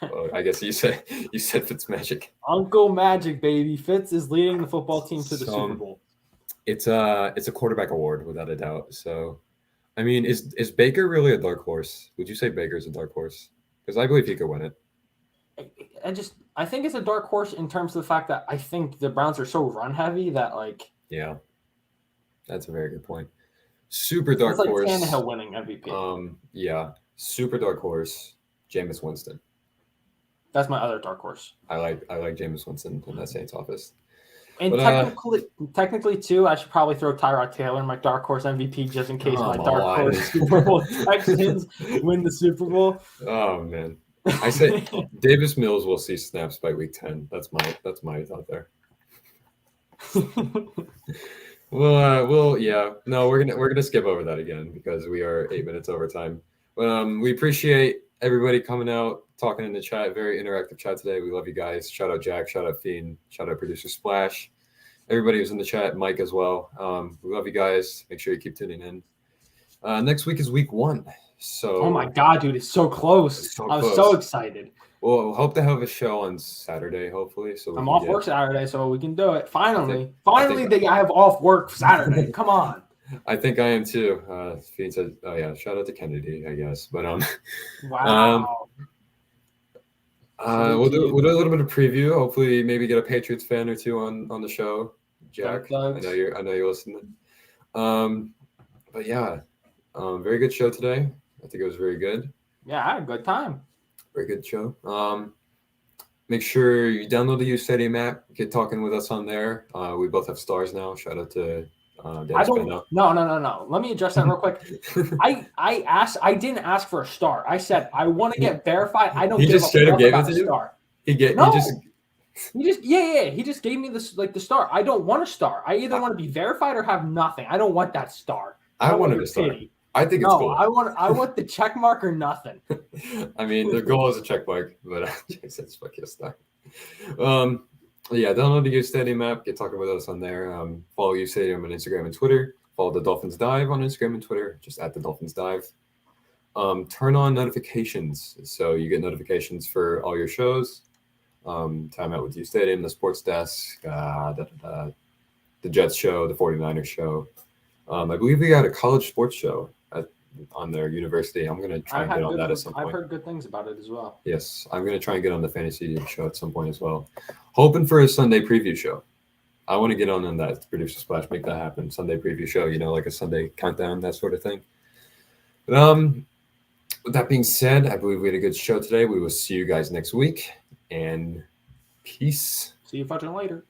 Well, I guess you said Fitzmagic. Uncle Magic, baby. Fitz is leading the football team to the Super Bowl. It's a quarterback award without a doubt. So, I mean, is Baker really a dark horse? Would you say Baker's a dark horse? Because I believe he could win it. I think it's a dark horse in terms of the fact that I think the Browns are so run heavy that like. Yeah, that's a very good point. Super dark horse. It's like Tannehill winning MVP. Yeah, super dark horse. Jameis Winston. That's my other dark horse. I like Jameis Winston in that Saints office. And technically too, I should probably throw Tyrod Taylor in my dark horse MVP just in case my dark horse Super Bowl Texans win the Super Bowl. Oh man, I say Davis Mills will see snaps by week 10. That's my thought there. We're gonna skip over that again because we are 8 minutes over time. We appreciate everybody coming out, talking in the chat. Very interactive chat today. We love you guys. Shout out Jack. Shout out Fiend. Shout out producer Splash. Everybody who's in the chat, Mike as well. We love you guys. Make sure you keep tuning in. Next week is week 1. So. Oh my God, dude! It's so close. I was so excited. Well, hope to have a show on Saturday, hopefully. So I'm off work Saturday, so we can do it. Finally, I have off work Saturday. Come on. I think I am too. Fiend said, "Oh yeah, shout out to Kennedy, I guess." But wow. We'll do a little bit of preview. Hopefully, maybe get a Patriots fan or two on the show. Jack, I know you're listening. But yeah, very good show today. I think it was very good. Yeah, I had a good time. Very good show. Make sure you download the U Stadium app. Get talking with us on there. We both have stars now. Shout out to No. Let me address that real quick. I didn't ask for a star. I said I want to get verified. I don't. He just straight up gave it to you. He just gave me this like the star. I don't want a star. I either want to be verified or have nothing. I don't want that star. I want wanted your a star. pity. I think it's No, cool. I want the check mark or nothing. I mean, their goal is a check mark, but Jason, fuck your star. Yeah, download the U Stadium app. Get talking with us on there. Follow U Stadium on Instagram and Twitter. Follow the Dolphins Dive on Instagram and Twitter, just at the Dolphins Dive. Turn on notifications so you get notifications for all your shows. Time Out with U Stadium, the Sports Desk, the Jets show, the 49ers show. I believe we got a college sports show on their university. I'm going to try and get on that at some point. I've heard good things about it as well. Yes, I'm going to try and get on the fantasy show at some point as well. Hoping for a Sunday preview show. I want to get on that Producer Splash, make that happen. Sunday preview show, like a Sunday countdown, that sort of thing. But, with that being said, I believe we had a good show today. We will see you guys next week, and peace. See you fucking later.